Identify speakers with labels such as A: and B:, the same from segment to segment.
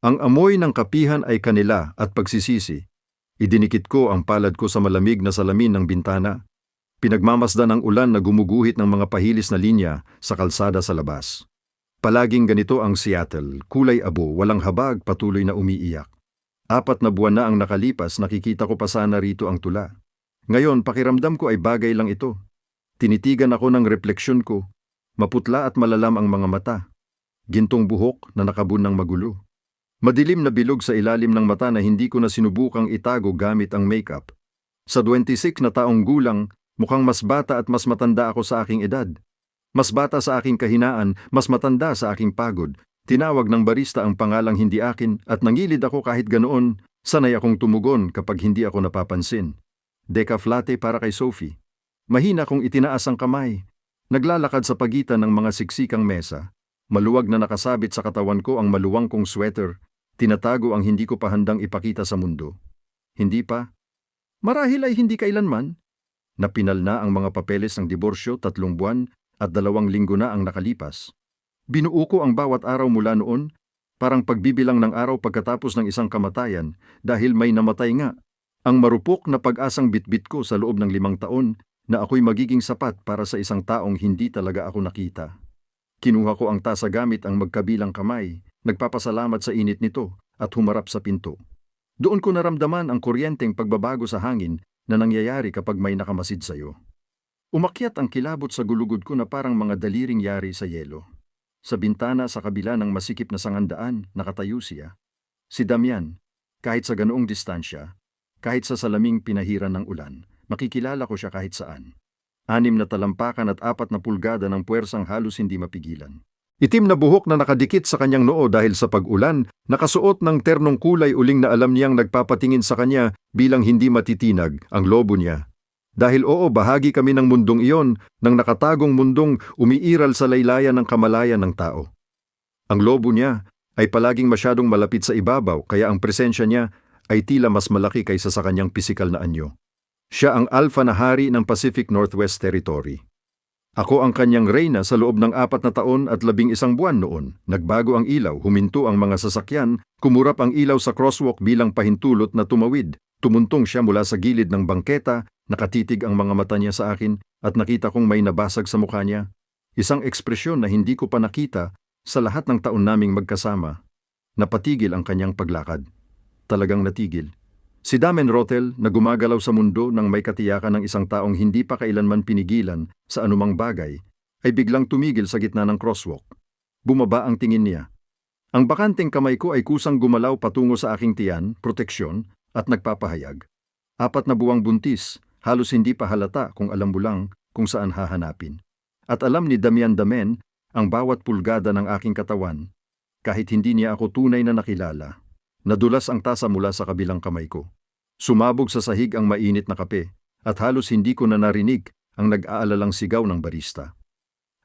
A: Ang amoy ng kapihan ay kanila at pagsisisi. Idinikit ko ang palad ko sa malamig na salamin ng bintana. Pinagmamasdan ang ulan na gumuguhit ng mga pahilis na linya sa kalsada sa labas. Palaging ganito ang Seattle, kulay abo, walang habag, patuloy na umiiyak. 4 na buwan na ang nakalipas, nakikita ko pa sana rito ang tula. Ngayon, pakiramdam ko ay bagay lang ito. Tinitigan ako ng refleksyon ko. Maputla at malalam ang mga mata. Gintong buhok na nakabunang magulo. Madilim na bilog sa ilalim ng mata na hindi ko na sinubukang itago gamit ang makeup. Sa 26 na taong gulang, mukhang mas bata at mas matanda ako sa aking edad. Mas bata sa aking kahinaan, mas matanda sa aking pagod. Tinawag ng barista ang pangalang hindi akin at nangilid ako kahit ganoon. Sanay akong tumugon kapag hindi ako napapansin. Decaf latte para kay Sophie. Mahina kong itinaas ang kamay. Naglalakad sa pagitan ng mga siksikang mesa. Maluwag na nakasabit sa katawan ko ang maluwang kong sweater. Tinatago ang hindi ko pa handang ipakita sa mundo. Hindi pa. Marahil ay hindi kailanman. Napinal na ang mga papeles ng diborsyo, 3 buwan at 2 linggo na ang nakalipas. Binuo ko ang bawat araw mula noon, parang pagbibilang ng araw pagkatapos ng isang kamatayan dahil may namatay nga. Ang marupok na pag-asang bitbit ko sa loob ng 5 taon na ako'y magiging sapat para sa isang taong hindi talaga ako nakita. Kinuha ko ang tasa gamit ang magkabilang kamay, nagpapasalamat sa init nito at humarap sa pinto. Doon ko naramdaman ang kuryenteng pagbabago sa hangin na nangyayari kapag may nakamasid sa'yo. Umakyat ang kilabot sa gulugod ko na parang mga daliring yari sa yelo. Sa bintana sa kabila ng masikip na sangandaan, nakatayo siya. Si Damian, kahit sa ganoong distansya, kahit sa salaming pinahiran ng ulan, makikilala ko siya kahit saan. 6 na talampakan at 4 na pulgada ng puwersang halos hindi mapigilan. Itim na buhok na nakadikit sa kanyang noo dahil sa pag-ulan, nakasuot ng ternong kulay uling na alam niyang nagpapatingin sa kanya bilang hindi matitinag ang lobo niya. Dahil oo, bahagi kami ng mundong iyon, ng nakatagong mundong umiiral sa laylayan ng kamalayan ng tao. Ang lobo niya ay palaging masyadong malapit sa ibabaw kaya ang presensya niya ay tila mas malaki kaysa sa kanyang pisikal na anyo. Siya ang alpha na hari ng Pacific Northwest Territory. Ako ang kanyang reyna sa loob ng 4 na taon at 11 buwan noon. Nagbago ang ilaw, huminto ang mga sasakyan, kumurap ang ilaw sa crosswalk bilang pahintulot na tumawid. Tumuntong siya mula sa gilid ng bangketa, nakatitig ang mga mata niya sa akin at nakita kong may nabasag sa mukha niya. Isang ekspresyon na hindi ko pa nakita sa lahat ng taon naming magkasama. Napatigil ang kanyang paglakad. Talagang natigil. Si Damen Rothel na gumagalaw sa mundo ng may katiyakan ng isang taong hindi pa kailanman pinigilan sa anumang bagay, ay biglang tumigil sa gitna ng crosswalk. Bumaba ang tingin niya. Ang bakanteng kamay ko ay kusang gumalaw patungo sa aking tiyan, proteksyon, at nagpapahayag. 4 na buwang buntis, halos hindi pa halata kung alam mo lang kung saan hahanapin. At alam ni Damian Damen ang bawat pulgada ng aking katawan, kahit hindi niya ako tunay na nakilala. Nadulas ang tasa mula sa kabilang kamay ko. Sumabog sa sahig ang mainit na kape at halos hindi ko na narinig ang nag-aalalang sigaw ng barista.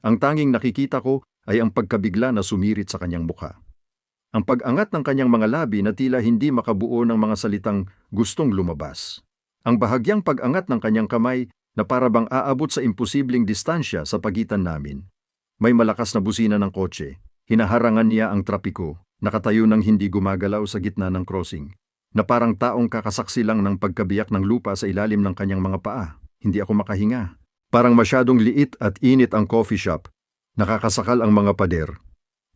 A: Ang tanging nakikita ko ay ang pagkabigla na sumirit sa kanyang mukha. Ang pag-angat ng kanyang mga labi na tila hindi makabuo ng mga salitang gustong lumabas. Ang bahagyang pag-angat ng kanyang kamay na para bang aabot sa imposibleng distansya sa pagitan namin. May malakas na busina ng kotse. Hinaharangan niya ang trapiko. Nakatayo ng hindi gumagalaw sa gitna ng crossing, na parang taong kakasaksi lang ng pagkabiyak ng lupa sa ilalim ng kanyang mga paa. Hindi ako makahinga. Parang masyadong liit at init ang coffee shop. Nakakasakal ang mga pader.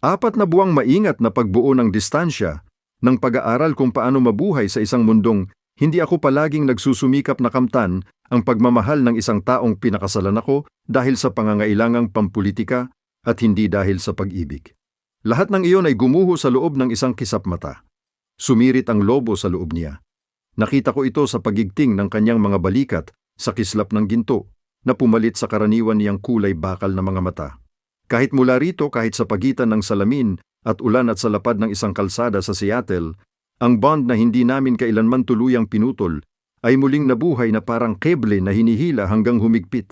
A: 4 na buwang maingat na pagbuo ng distansya, ng pag-aaral kung paano mabuhay sa isang mundong hindi ako palaging nagsusumikap na kamtan ang pagmamahal ng isang taong pinakasalan ako dahil sa pangangailangang pampulitika at hindi dahil sa pag-ibig. Lahat ng iyon ay gumuho sa loob ng isang kisap mata. Sumirit ang lobo sa loob niya. Nakita ko ito sa pagigting ng kanyang mga balikat sa kislap ng ginto na pumalit sa karaniwan niyang kulay bakal na mga mata. Kahit mula rito, kahit sa pagitan ng salamin at ulan at sa lapad ng isang kalsada sa Seattle, ang bond na hindi namin kailanman tuluyang pinutol ay muling nabuhay na parang keble na hinihila hanggang humigpit.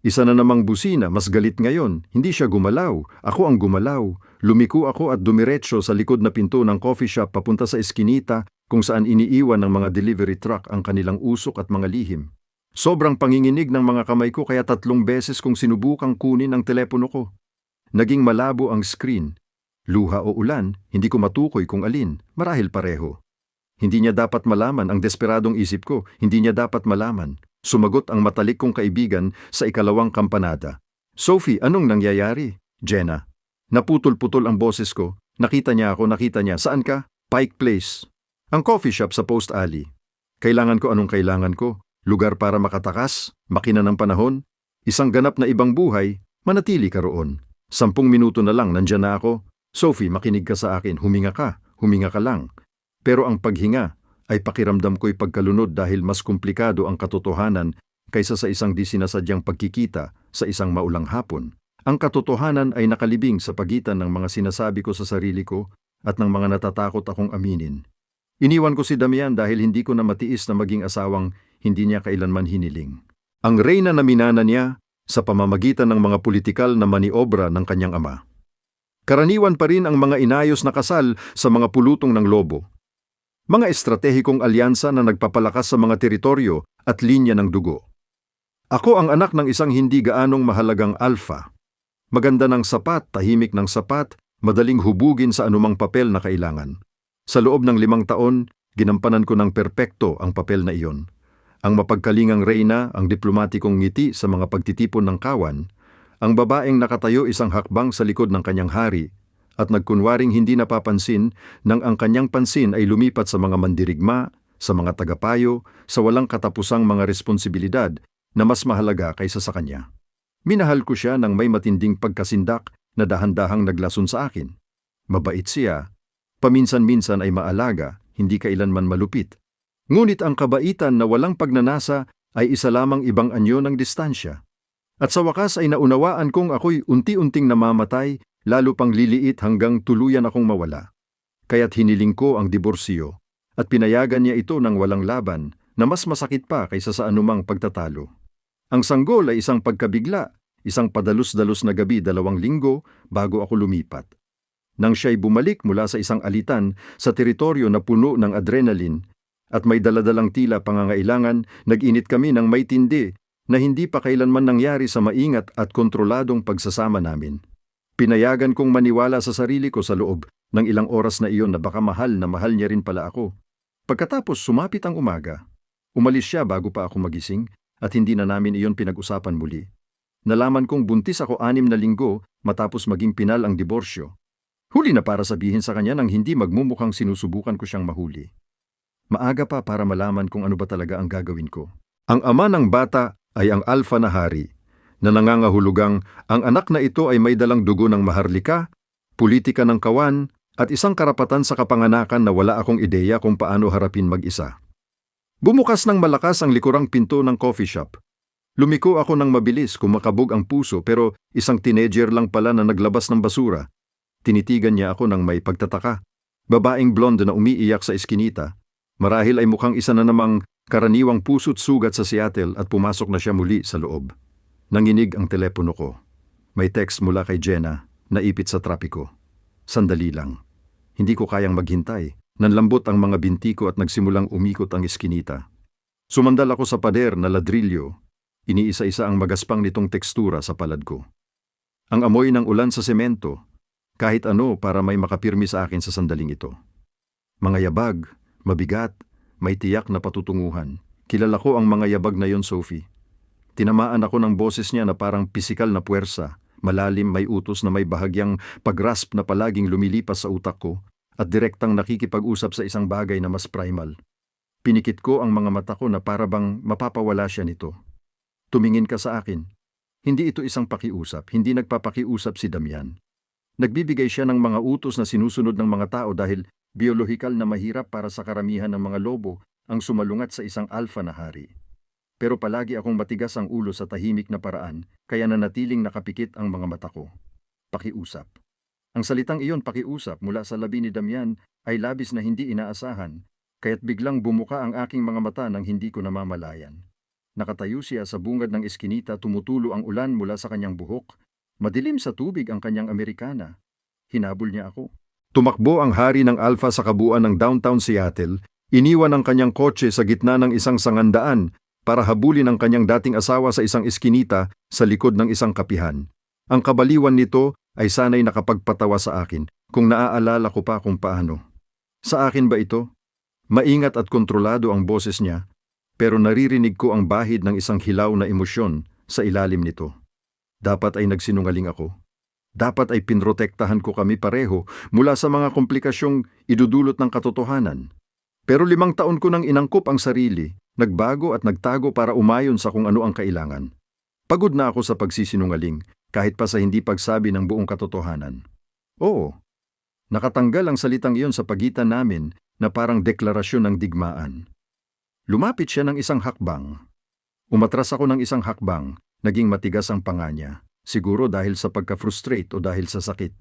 A: Isa na namang busina, mas galit ngayon. Hindi siya gumalaw. Ako ang gumalaw. Lumiko ako at dumiretso sa likod na pinto ng coffee shop papunta sa eskinita kung saan iniiwan ng mga delivery truck ang kanilang usok at mga lihim. Sobrang panginginig ng mga kamay ko kaya 3 beses kong sinubukang kunin ang telepono ko. Naging malabo ang screen. Luha o ulan, hindi ko matukoy kung alin, marahil pareho. Hindi niya dapat malaman ang desperadong isip ko, hindi niya dapat malaman. Sumagot ang matalik kong kaibigan sa ikalawang kampanada. Sophie, anong nangyayari? Jenna. Naputol-putol ang boses ko. Nakita niya ako, nakita niya. Saan ka? Pike Place. Ang coffee shop sa Post Alley. Kailangan ko anong kailangan ko? Lugar para makatakas? Makina ng panahon? Isang ganap na ibang buhay? Manatili ka roon. 10 minuto na lang, nandyan na ako. Sophie, makinig ka sa akin. Huminga ka lang. Pero ang paghinga ay pakiramdam ko'y pagkalunod dahil mas komplikado ang katotohanan kaysa sa isang di sinasadyang pagkikita sa isang maulang hapon. Ang katotohanan ay nakalibing sa pagitan ng mga sinasabi ko sa sarili ko at ng mga natatakot akong aminin. Iniwan ko si Damian dahil hindi ko na matiis na maging asawang hindi niya kailanman hiniling. Ang reyna na minana niya sa pamamagitan ng mga politikal na maniobra ng kanyang ama. Karaniwan pa rin ang mga inayos na kasal sa mga pulutong ng lobo. Mga estratehikong alyansa na nagpapalakas sa mga teritoryo at linya ng dugo. Ako ang anak ng isang hindi gaanong mahalagang alpha. Maganda ng sapat, tahimik ng sapat, madaling hubugin sa anumang papel na kailangan. Sa loob ng 5 taon, ginampanan ko ng perpekto ang papel na iyon. Ang mapagkalingang reyna, ang diplomatikong ngiti sa mga pagtitipon ng kawan, ang babaeng nakatayo isang hakbang sa likod ng kanyang hari, at nagkunwaring hindi napapansin nang ang kanyang pansin ay lumipat sa mga mandirigma, sa mga tagapayo, sa walang katapusang mga responsibilidad na mas mahalaga kaysa sa kanya. Minahal ko siya ng may matinding pagkasindak na dahan-dahang naglason sa akin. Mabait siya, paminsan-minsan ay maalaga, hindi kailanman malupit. Ngunit ang kabaitan na walang pagnanasa ay isa lamang ibang anyo ng distansya. At sa wakas ay naunawaan kong ako'y unti-unting namamatay, lalo pang liliit hanggang tuluyan akong mawala. Kaya't hiniling ko ang diborsyo, at pinayagan niya ito ng walang laban na mas masakit pa kaysa sa anumang pagtatalo. Ang sanggol ay isang pagkabigla, isang padalus-dalus na gabi 2 linggo bago ako lumipat. Nang siya'y bumalik mula sa isang alitan sa teritoryo na puno ng adrenaline at may daladalang tila pangangailangan, nag-init kami ng may tindi na hindi pa kailanman nangyari sa maingat at kontroladong pagsasama namin. Pinayagan kong maniwala sa sarili ko sa loob ng ilang oras na iyon na baka mahal niya rin pala ako. Pagkatapos sumapit ang umaga. Umalis siya bago pa ako magising at hindi na namin iyon pinag-usapan muli. Nalaman kong buntis ako 6 na linggo matapos maging pinal ang diborsyo. Huli na para sabihin sa kanya nang hindi magmumukhang sinusubukan ko siyang mahuli. Maaga pa para malaman kung ano ba talaga ang gagawin ko. Ang ama ng bata ay ang alpha na hari, na nangangahulugang ang anak na ito ay may dalang dugo ng maharlika, politika ng kawan, at isang karapatan sa kapanganakan na wala akong ideya kung paano harapin mag-isa. Bumukas ng malakas ang likurang pinto ng coffee shop. Lumiko ako ng mabilis, kumakabog ang puso pero isang teenager lang pala na naglabas ng basura. Tinitigan niya ako ng may pagtataka. Babaeng blonde na umiiyak sa eskinita. Marahil ay mukhang isa na namang karaniwang puso't sugat sa Seattle at pumasok na siya muli sa loob. Nanginig ang telepono ko. May text mula kay Jenna, naipit sa trapiko. Sandali lang. Hindi ko kayang maghintay. Nanlambot ang mga binti ko at nagsimulang umikot ang eskinita. Sumandal ako sa pader na ladrilyo. Iniisa-isa ang magaspang nitong tekstura sa palad ko. Ang amoy ng ulan sa semento, kahit ano para may makapirmi sa akin sa sandaling ito. Mga yabag, mabigat, may tiyak na patutunguhan. Kilala ko ang mga yabag na yon, Sophie. Tinamaan ako ng boses niya na parang pisikal na puwersa, malalim, may utos na may bahagyang pagrasp na palaging lumilipas sa utak ko at direktang nakikipag-usap sa isang bagay na mas primal. Pinikit ko ang mga mata ko na para bang mapapawala siya nito. Tumingin ka sa akin. Hindi ito isang pakiusap, hindi nagpapakiusap si Damian. Nagbibigay siya ng mga utos na sinusunod ng mga tao dahil biolohikal na mahirap para sa karamihan ng mga lobo ang sumalungat sa isang alpha na hari. Pero palagi akong matigas ang ulo sa tahimik na paraan, kaya nanatiling nakapikit ang mga mata ko. Pakiusap. Ang salitang iyon, pakiusap, mula sa labi ni Damian ay labis na hindi inaasahan, kaya't biglang bumuka ang aking mga mata nang hindi ko namamalayan. Nakatayo siya sa bungad ng eskinita, tumutulo ang ulan mula sa kanyang buhok. Madilim sa tubig ang kanyang Amerikana. Hinabol niya ako. Tumakbo ang hari ng Alpha sa kabuuan ng downtown Seattle, iniwan ang kanyang kotse sa gitna ng isang sangandaan para habulin ang kanyang dating asawa sa isang eskinita sa likod ng isang kapihan. Ang kabaliwan nito ay sana'y nakapagpatawa sa akin, Kung naaalala ko pa kung paano. Sa akin ba ito? Maingat at kontrolado ang boses niya, pero naririnig ko ang bahid ng isang hilaw na emosyon sa ilalim nito. Dapat ay nagsinungaling ako. Dapat ay pinrotektahan ko kami pareho mula sa mga komplikasyong idudulot ng katotohanan. Pero 5 taon ko nang inangkop ang sarili, nagbago at nagtago para umayon sa kung ano ang kailangan. Pagod na ako sa pagsisinungaling, kahit pa sa hindi pagsabi ng buong katotohanan. Oo, nakatanggal ang salitang iyon sa pagitan namin na parang deklarasyon ng digmaan. Lumapit siya ng isang hakbang. Umatras ako ng isang hakbang, naging matigas ang panga niya, siguro dahil sa pagka-frustrate o dahil sa sakit.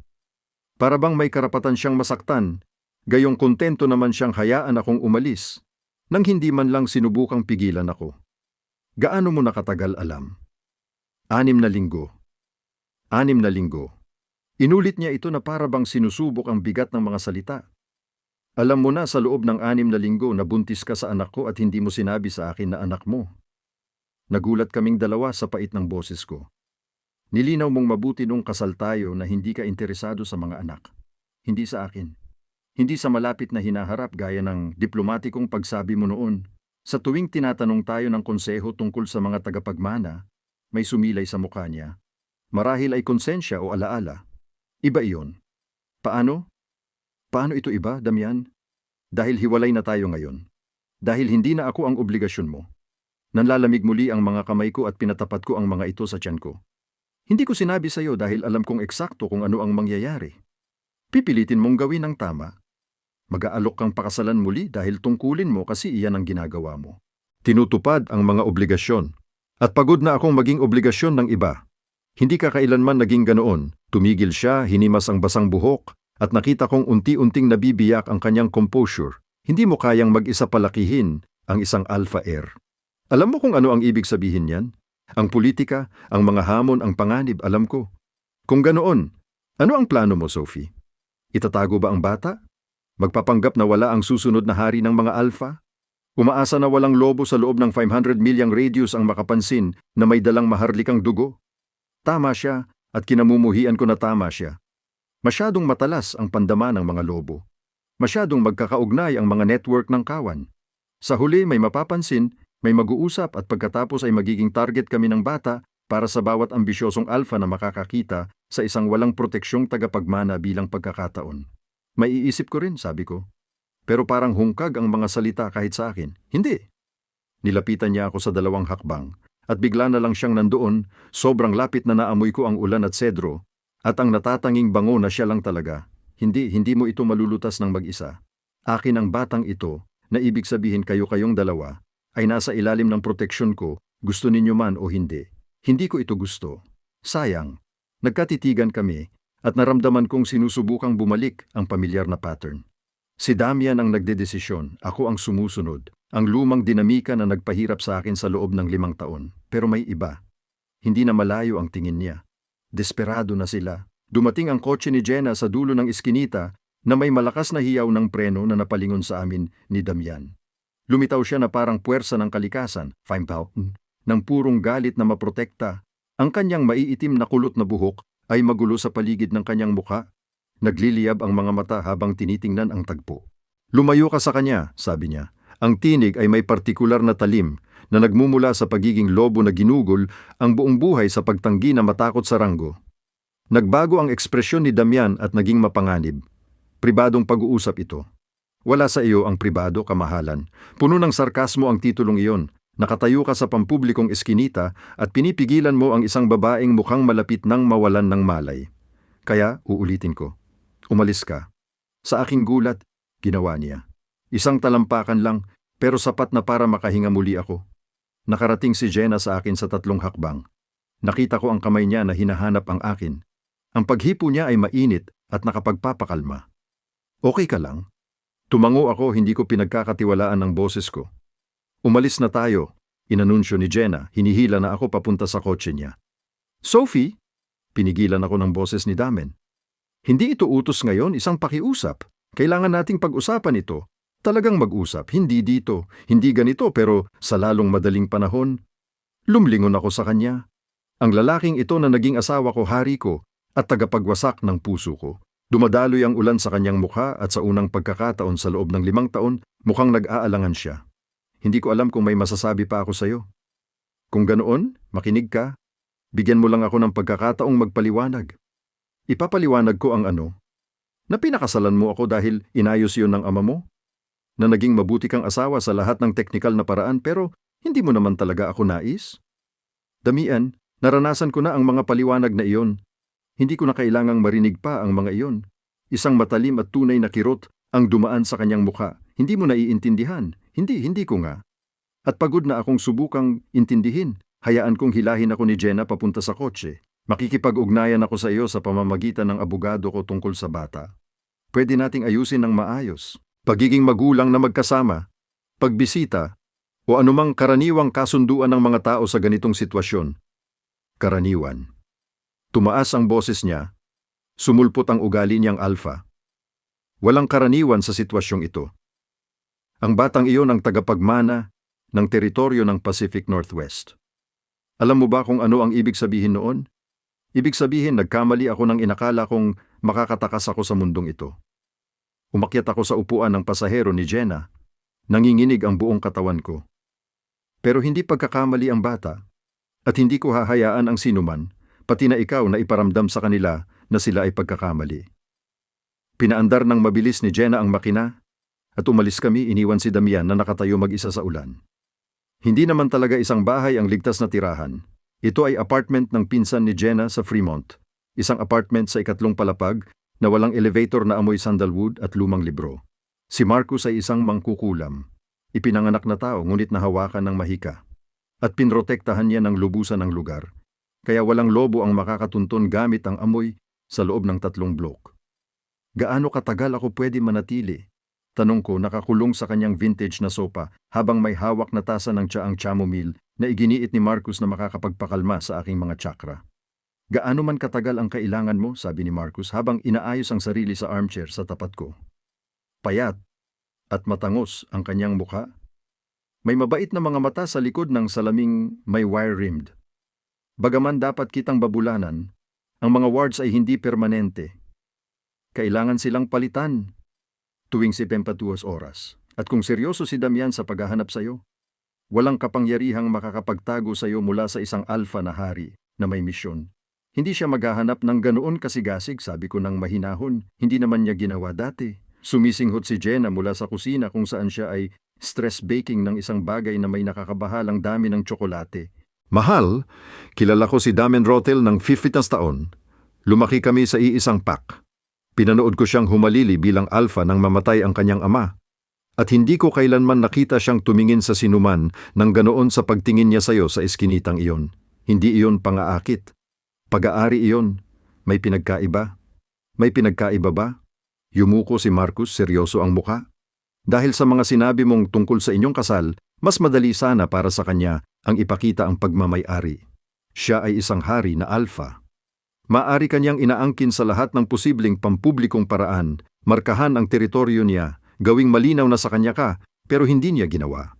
A: Para bang may karapatan siyang masaktan, gayong kontento naman siyang hayaan akong umalis, nang hindi man lang sinubukang pigilan ako. Gaano mo nakatagal alam? 6 na linggo. 6 na linggo. Inulit niya ito na para bang sinusubok ang bigat ng mga salita. Alam mo na sa loob ng 6 na linggo na buntis ka sa anak ko at hindi mo sinabi sa akin na anak mo. Nagulat kaming dalawa sa pait ng boses ko. Nilinaw mong mabuti nung kasal tayo na hindi ka interesado sa mga anak. Hindi sa akin. Hindi sa malapit na hinaharap gaya ng diplomatikong pagsabi mo noon. Sa tuwing tinatanong tayo ng konseho tungkol sa mga tagapagmana, may sumilay sa mukha niya. Marahil ay konsensya o alaala. Iba iyon. Paano? Paano ito iba, Damian? Dahil hiwalay na tayo ngayon. Dahil hindi na ako ang obligasyon mo. Nanlalamig muli ang mga kamay ko at pinatapat ko ang mga ito sa tiyan ko. Hindi ko sinabi sa iyo dahil alam kong eksakto kung ano ang mangyayari. Pipilitin mong gawin ang tama. Mag-aalok kang pakasalan muli dahil tungkulin mo kasi iyan ang ginagawa mo. Tinutupad ang mga obligasyon. At pagod na akong maging obligasyon ng iba. Hindi ka kailanman naging ganoon. Tumigil siya, hinimas ang basang buhok, at nakita kong unti-unting nabibiyak ang kanyang composure. Hindi mo kayang mag-isa palakihin ang isang alpha air. Alam mo kung ano ang ibig sabihin niyan? Ang politika, ang mga hamon, ang panganib, alam ko. Kung ganoon, ano ang plano mo, Sophie? Itatago ba ang bata? Magpapanggap na wala ang susunod na hari ng mga alpha? Umaasa na walang lobo sa loob ng 500 milyang radius ang makapansin na may dalang maharlikang dugo? Tama siya at kinamumuhian ko na tama siya. Masyadong matalas ang pandama ng mga lobo. Masyadong magkakaugnay ang mga network ng kawan. Sa huli may mapapansin, may mag-uusap at pagkatapos ay magiging target kami ng bata para sa bawat ambisyosong alpha na makakakita sa isang walang proteksyong tagapagmana bilang pagkakataon. Maiisip ko rin, sabi ko. Pero parang hungkag ang mga salita kahit sa akin. Hindi. Nilapitan niya ako sa 2 hakbang at bigla na lang siyang nandoon, sobrang lapit na naamoy ko ang ulan at sedro at ang natatanging bango na siya lang talaga. Hindi mo ito malulutas ng mag-isa. Akin ang batang ito na ibig sabihin kayong dalawa ay nasa ilalim ng proteksyon ko, gusto ninyo man o hindi. Hindi ko ito gusto. Sayang. Nagkatitigan kami at naramdaman kong sinusubukang bumalik ang pamilyar na pattern. Si Damian ang nagdedesisyon, ako ang sumusunod. Ang lumang dinamika na nagpahirap sa akin sa loob ng 5 taon. Pero may iba. Hindi na malayo ang tingin niya. Desperado na sila. Dumating ang kotse ni Jenna sa dulo ng iskinita na may malakas na hiyaw ng preno na napalingon sa amin ni Damian. Lumitaw siya na parang puwersa ng kalikasan, ng purong galit na maprotekta. Ang kanyang maiitim na kulot na buhok ay magulo sa paligid ng kanyang mukha. Nagliliyab ang mga mata habang tinitingnan ang tagpo. Lumayo ka sa kanya, sabi niya. Ang tinig ay may partikular na talim na nagmumula sa pagiging lobo na ginugol ang buong buhay sa pagtanggi na matakot sa ranggo. Nagbago ang ekspresyon ni Damian at naging mapanganib. Pribadong pag-uusap ito. Wala sa iyo ang pribado, kamahalan. Puno ng sarkasmo ang titulong iyon. Nakatayo ka sa pampublikong eskinita at pinipigilan mo ang isang babaeng mukhang malapit nang mawalan ng malay. Kaya, uulitin ko. Umalis ka. Sa aking gulat, ginawa niya. Isang talampakan lang, pero sapat na para makahinga muli ako. Nakarating si Jenna sa akin sa 3 hakbang. Nakita ko ang kamay niya na hinahanap ang akin. Ang paghipo niya ay mainit at nakapagpapakalma. Okay ka lang? Tumango ako, hindi ko pinagkakatiwalaan ng boses ko. Umalis na tayo, inanunsyo ni Jenna, hinihila na ako papunta sa kotse niya. Sophie? Pinigilan ako ng boses ni Damian. Hindi ito utos ngayon, isang pakiusap. Kailangan nating pag-usapan ito. Talagang mag-usap, hindi dito, hindi ganito pero sa lalong madaling panahon. Lumlingon ako sa kanya. Ang lalaking ito na naging asawa ko, hari ko, at tagapagwasak ng puso ko. Dumadaloy ang ulan sa kanyang mukha at sa unang pagkakataon sa loob ng 5 taon, mukhang nag-aalangan siya. Hindi ko alam kung may masasabi pa ako sa iyo. Kung ganoon, makinig ka. Bigyan mo lang ako ng pagkakataong magpaliwanag. Ipapaliwanag ko ang ano. Na pinakasalan mo ako dahil inayos yun ng ama mo? Na naging mabuti kang asawa sa lahat ng teknikal na paraan pero hindi mo naman talaga ako nais? Damian, naranasan ko na ang mga paliwanag na iyon. Hindi ko na kailangang marinig pa ang mga iyon. Isang matalim at tunay na kirot ang dumaan sa kanyang mukha. Hindi mo naiintindihan. Hindi ko nga. At pagod na akong subukang intindihin. Hayaan kong hilahin ako ni Jenna papunta sa kotse. Makikipag-ugnayan ako sa iyo sa pamamagitan ng abogado ko tungkol sa bata. Pwede nating ayusin ng maayos. Pagiging magulang na magkasama, pagbisita, o anumang karaniwang kasunduan ng mga tao sa ganitong sitwasyon. Karaniwan. Tumaas ang boses niya. Sumulpot ang ugali niyang alpha. Walang karaniwan sa sitwasyong ito. Ang batang iyon ang tagapagmana ng teritoryo ng Pacific Northwest. Alam mo ba kung ano ang ibig sabihin noon? Ibig sabihin nagkamali ako nang inakala kong makakatakas ako sa mundong ito. Umakyat ako sa upuan ng pasahero ni Jenna. Nanginginig ang buong katawan ko. Pero hindi pagkakamali ang bata. At hindi ko hahayaan ang sinuman, pati na ikaw na iparamdam sa kanila na sila ay pagkakamali. Pinaandar ng mabilis ni Jenna ang makina at umalis kami, iniwan si Damian na nakatayo mag-isa sa ulan. Hindi naman talaga isang bahay ang ligtas na tirahan. Ito ay apartment ng pinsan ni Jenna sa Fremont. Isang apartment sa 2nd palapag na walang elevator na amoy sandalwood at lumang libro. Si Marcus ay isang mangkukulam. Ipinanganak na tao ngunit nahawakan ng mahika. At pinrotektahan niya ng lubusan ng lugar. Kaya walang lobo ang makakatunton gamit ang amoy sa loob ng 3 blok. Gaano katagal ako pwede manatili? Tanong ko nakakulong sa kanyang vintage na sopa habang may hawak na tasa ng tsaang chamomile na iginiit ni Marcus na makakapagpakalma sa aking mga chakra. Gaano man katagal ang kailangan mo, sabi ni Marcus habang inaayos ang sarili sa armchair sa tapat ko. Payat at matangos ang kanyang mukha. May mabait na mga mata sa likod ng salaming may wire-rimmed. Bagaman dapat kitang babulanan, ang mga wards ay hindi permanente. Kailangan silang palitan tuwing 72 oras. At kung seryoso si Damian sa paghahanap sa iyo, walang kapangyarihang makakapagtago sa iyo mula sa isang alpha na hari na may misyon. Hindi siya maghahanap ng ganoon kasigasig, sabi ko ng mahinahon. Hindi naman niya ginawa dati. Sumisinghot si Jenna mula sa kusina kung saan siya ay stress baking ng isang bagay na may nakakabahalang dami ng tsokolate. Mahal, kilala ko si Damien Rotel ng 50 taon. Lumaki kami sa iisang pack. Pinanood ko siyang humalili bilang alpha nang mamatay ang kanyang ama. At hindi ko kailanman nakita siyang tumingin sa sinuman ng ganoon sa pagtingin niya sa iyo sa eskinitang iyon. Hindi iyon pangaakit. Pag-aari iyon. May pinagkaiba? May pinagkaiba ba? Yumuko si Marcus, seryoso ang muka. Dahil sa mga sinabi mong tungkol sa inyong kasal, mas madali sana para sa kanya ang ipakita ang pagmamay-ari. Siya ay isang hari na alpha. Maari kanyang inaangkin sa lahat ng posibleng pampublikong paraan, markahan ang teritoryo niya, gawing malinaw na sa kanya ka, pero hindi niya ginawa.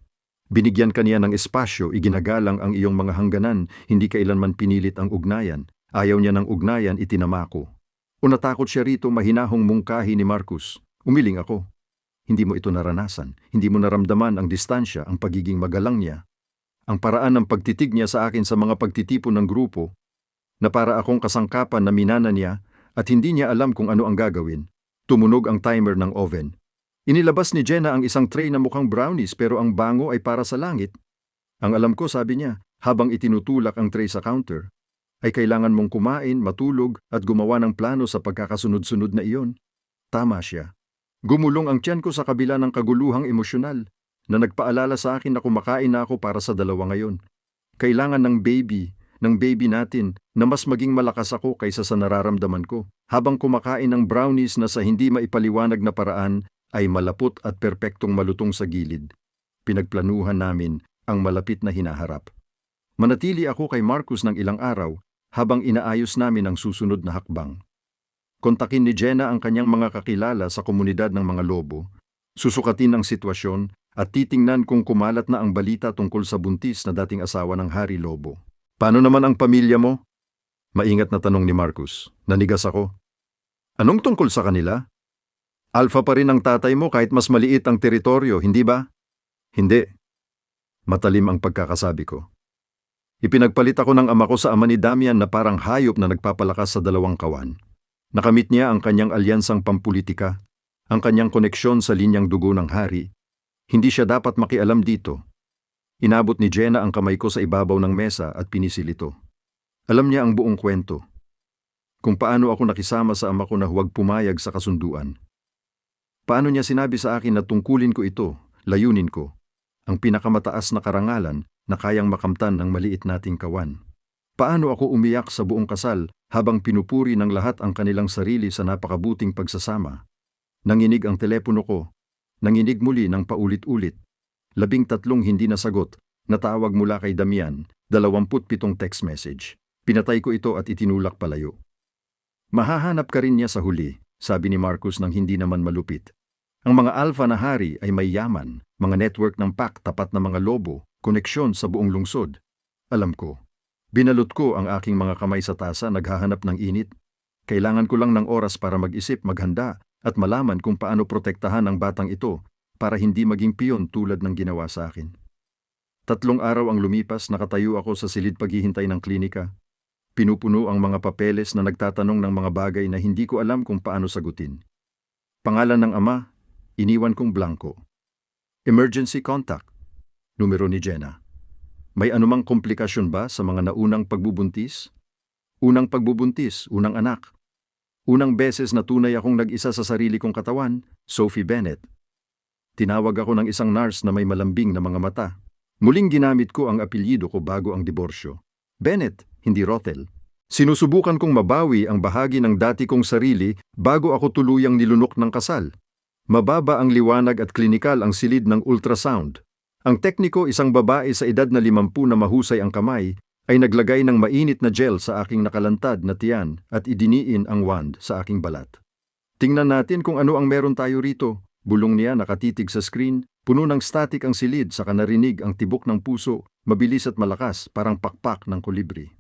A: Binigyan kaniya ng espasyo, iginagalang ang iyong mga hangganan, hindi kailanman pinilit ang ugnayan. Ayaw niya ng ugnayan, itinamako. O natakot siya rito, mahinahong mungkahi ni Marcus. Umiling ako. Hindi mo ito naranasan, hindi mo naramdaman ang distansya, ang pagiging magalang niya. Ang paraan ng pagtitig niya sa akin sa mga pagtitipon ng grupo, na para akong kasangkapan na minana niya at hindi niya alam kung ano ang gagawin. Tumunog ang timer ng oven. Inilabas ni Jenna ang isang tray na mukhang brownies pero ang bango ay para sa langit. Ang alam ko, sabi niya, habang itinutulak ang tray sa counter, ay kailangan mong kumain, matulog at gumawa ng plano sa pagkakasunod-sunod na iyon. Tama siya. Gumulong ang tiyan ko sa kabila ng kaguluhang emosyonal na nagpaalala sa akin na kumakain na ako para sa 2 ngayon. Kailangan ng baby natin na mas maging malakas ako kaysa sa nararamdaman ko. Habang kumakain ng brownies na sa hindi maipaliwanag na paraan ay malapot at perpektong malutong sa gilid. Pinagplanuhan namin ang malapit na hinaharap. Manatili ako kay Marcus ng ilang araw habang inaayos namin ang susunod na hakbang. Kontakin ni Jenna ang kanyang mga kakilala sa komunidad ng mga lobo, susukatin ang sitwasyon at titingnan kung kumalat na ang balita tungkol sa buntis na dating asawa ng Hari Lobo. Paano naman ang pamilya mo? Maingat na tanong ni Marcus. Nanigas ako. Anong tungkol sa kanila? Alpha pa rin ang tatay mo kahit mas maliit ang teritoryo, hindi ba? Hindi. Matalim ang pagkakasabi ko. Ipinagpalit ako ng ama ko sa ama ni Damian na parang hayop na nagpapalakas sa dalawang kawan. Nakamit niya ang kanyang alyansang pampulitika, ang kanyang koneksyon sa linyang dugo ng hari. Hindi siya dapat makialam dito. Inabot ni Jenna ang kamay ko sa ibabaw ng mesa at pinisil ito. Alam niya ang buong kwento. Kung paano ako nakisama sa ama ko na huwag pumayag sa kasunduan. Paano niya sinabi sa akin na tungkulin ko ito, layunin ko, ang pinakamataas na karangalan na kayang makamtan ng maliit nating kawan. Paano ako umiyak sa buong kasal habang pinupuri ng lahat ang kanilang sarili sa napakabuting pagsasama. Nanginig ang telepono ko, nanginig muli ng paulit-ulit. 13 hindi nasagot, natawag mula kay Damian, 27 text message. Pinatay ko ito at itinulak palayo. Mahahanap ka rin niya sa huli, sabi ni Marcus nang hindi naman malupit. Ang mga alpha na hari ay may yaman, mga network ng pack tapat na mga lobo, koneksyon sa buong lungsod. Alam ko. Binalot ko ang aking mga kamay sa tasa naghahanap ng init. Kailangan ko lang ng oras para mag-isip, maghanda, at malaman kung paano protektahan ang batang ito para hindi maging piyon tulad ng ginawa sa akin. 3 araw ang lumipas, nakatayo ako sa silid paghihintay ng klinika. Pinupuno ang mga papeles na nagtatanong ng mga bagay na hindi ko alam kung paano sagutin. Pangalan ng ama, iniwan kong blanko. Emergency contact, numero ni Jenna. May anumang komplikasyon ba sa mga naunang pagbubuntis? Unang pagbubuntis, unang anak. Unang beses na tunay akong nag-isa sa sarili kong katawan, Sophie Bennett. Tinawag ako ng isang nurse na may malambing na mga mata. Muling ginamit ko ang apelyido ko bago ang diborsyo. Bennett, hindi Rothel. Sinusubukan kong mabawi ang bahagi ng dati kong sarili bago ako tuluyang nilunok ng kasal. Mababa ang liwanag at klinikal ang silid ng ultrasound. Ang tekniko, isang babae sa edad na 50 na mahusay ang kamay, ay naglagay ng mainit na gel sa aking nakalantad na tiyan at idiniin ang wand sa aking balat. Tingnan natin kung ano ang meron tayo rito. Bulong niya nakatitig sa screen, puno ng static ang silid saka narinig ang tibok ng puso, mabilis at malakas parang pakpak ng kolibri.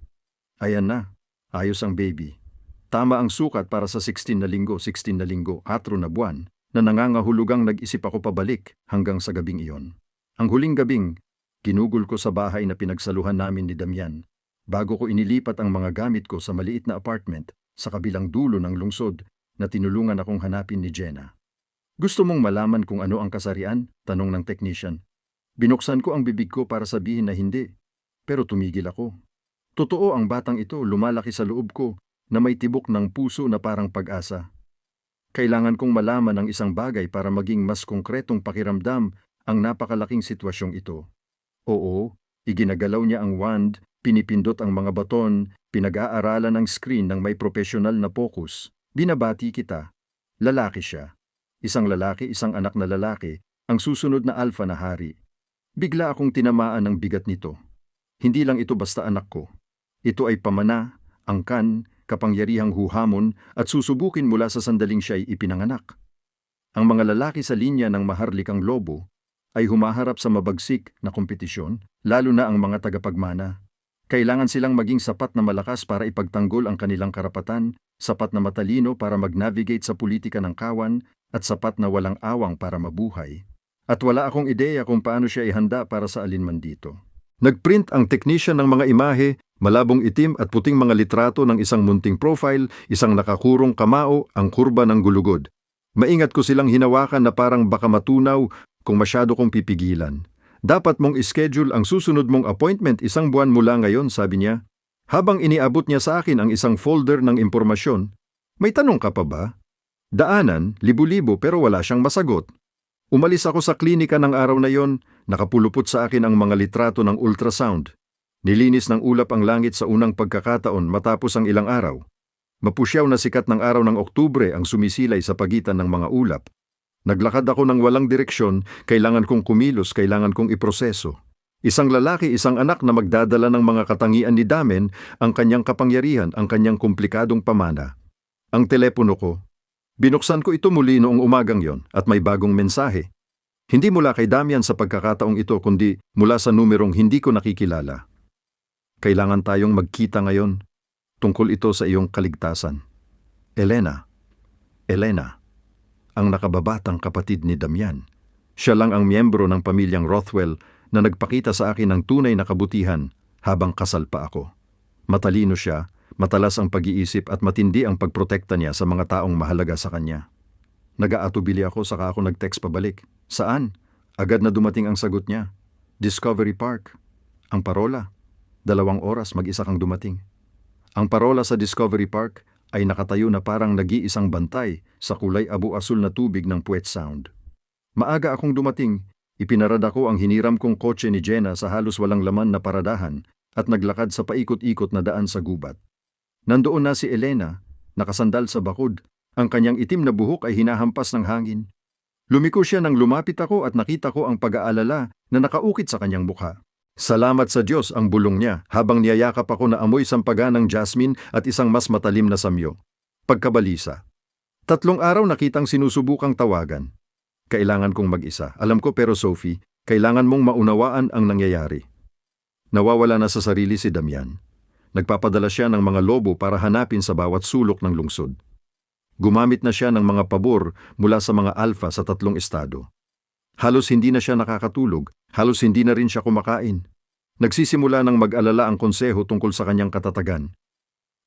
A: Ayan na, ayos ang baby. Tama ang sukat para sa 16 na linggo, 4 na buwan, na nangangahulugang nag-isip ako pabalik hanggang sa gabing iyon. Ang huling gabing, ginugol ko sa bahay na pinagsaluhan namin ni Damian, bago ko inilipat ang mga gamit ko sa maliit na apartment sa kabilang dulo ng lungsod na tinulungan akong hanapin ni Jenna. Gusto mong malaman kung ano ang kasarian? Tanong ng technician. Binuksan ko ang bibig ko para sabihin na hindi, pero tumigil ako. Totoo ang batang ito, lumalaki sa loob ko na may tibok ng puso na parang pag-asa. Kailangan kong malaman ang isang bagay para maging mas konkretong pakiramdam ang napakalaking sitwasyong ito. Oo, iginagalaw niya ang wand, pinipindot ang mga baton, pinag-aaralan ang screen ng may profesional na focus. Binabati kita. Lalaki siya. Isang lalaki, isang anak na lalaki, ang susunod na alpha na hari. Bigla akong tinamaan ng bigat nito. Hindi lang ito basta anak ko. Ito ay pamana, angkan, kapangyarihang huhamon at susubukin mula sa sandaling siya'y ipinanganak. Ang mga lalaki sa linya ng maharlikang lobo ay humaharap sa mabagsik na kompetisyon, lalo na ang mga tagapagmana. Kailangan silang maging sapat na malakas para ipagtanggol ang kanilang karapatan, sapat na matalino para mag-navigate sa politika ng kawan, at sapat na walang awang para mabuhay. At wala akong ideya kung paano siya ihanda para sa alinman dito. Nagprint ang technician ng mga imahe, malabong itim at puting mga litrato ng isang munting profile, isang nakakurong kamao, ang kurba ng gulugod. Maingat ko silang hinawakan na parang baka matunaw kung masyado kong pipigilan. Dapat mong ischedule ang susunod mong appointment 1 buwan mula ngayon, sabi niya. Habang iniabot niya sa akin ang isang folder ng impormasyon, may tanong ka pa ba? Daanan, libu-libo pero wala siyang masagot. Umalis ako sa klinika ng araw na yon, nakapulupot sa akin ang mga litrato ng ultrasound. Nilinis ng ulap ang langit sa unang pagkakataon matapos ang ilang araw. Mapusyaw na sikat ng araw ng Oktubre ang sumisilay sa pagitan ng mga ulap. Naglakad ako ng walang direksyon, kailangan kong kumilos, kailangan kong iproseso. Isang lalaki, isang anak na magdadala ng mga katangian ni Damen, ang kanyang kapangyarihan, ang kanyang komplikadong pamana. Ang telepono ko. Binuksan ko ito muli noong umagang yon at may bagong mensahe. Hindi mula kay Damian sa pagkakataong ito kundi mula sa numerong hindi ko nakikilala. Kailangan tayong magkita ngayon. Tungkol ito sa iyong kaligtasan. Elena. Elena, ang nakababatang kapatid ni Damian. Siya lang ang miyembro ng pamilyang Rothwell na nagpakita sa akin ng tunay na kabutihan habang kasal pa ako. Matalino siya, matalas ang pag-iisip at matindi ang pagprotekta niya sa mga taong mahalaga sa kanya. Nag-aatubili ako saka ako nag-text pabalik. Saan? Agad na dumating ang sagot niya. Discovery Park. Ang parola, 2 oras mag-isa kang dumating. Ang parola sa Discovery Park ay nakatayo na parang nag-iisang bantay sa kulay abu-asul na tubig ng Puget Sound. Maaga akong dumating, ipinarada ko ang hiniram kong kotse ni Jenna sa halos walang laman na paradahan at naglakad sa paikot-ikot na daan sa gubat. Nandoon na si Elena, nakasandal sa bakod, ang kanyang itim na buhok ay hinahampas ng hangin. Lumiko siya nang lumapit ako at nakita ko ang pag-aalala na nakaukit sa kanyang mukha. Salamat sa Diyos ang bulong niya habang niyayakap ako na amoy sampagan ng jasmine at isang mas matalim na samyo. Pagkabalisa. 3 araw nakitang sinusubukang tawagan. Kailangan kong mag-isa. Alam ko pero Sophie, kailangan mong maunawaan ang nangyayari. Nawawala na sa sarili si Damian. Nagpapadala siya ng mga lobo para hanapin sa bawat sulok ng lungsod. Gumamit na siya ng mga pabor mula sa mga alpha sa 3 estado. Halos hindi na siya nakakatulog, halos hindi na rin siya kumakain. Nagsisimula ng mag-alala ang konseho tungkol sa kanyang katatagan.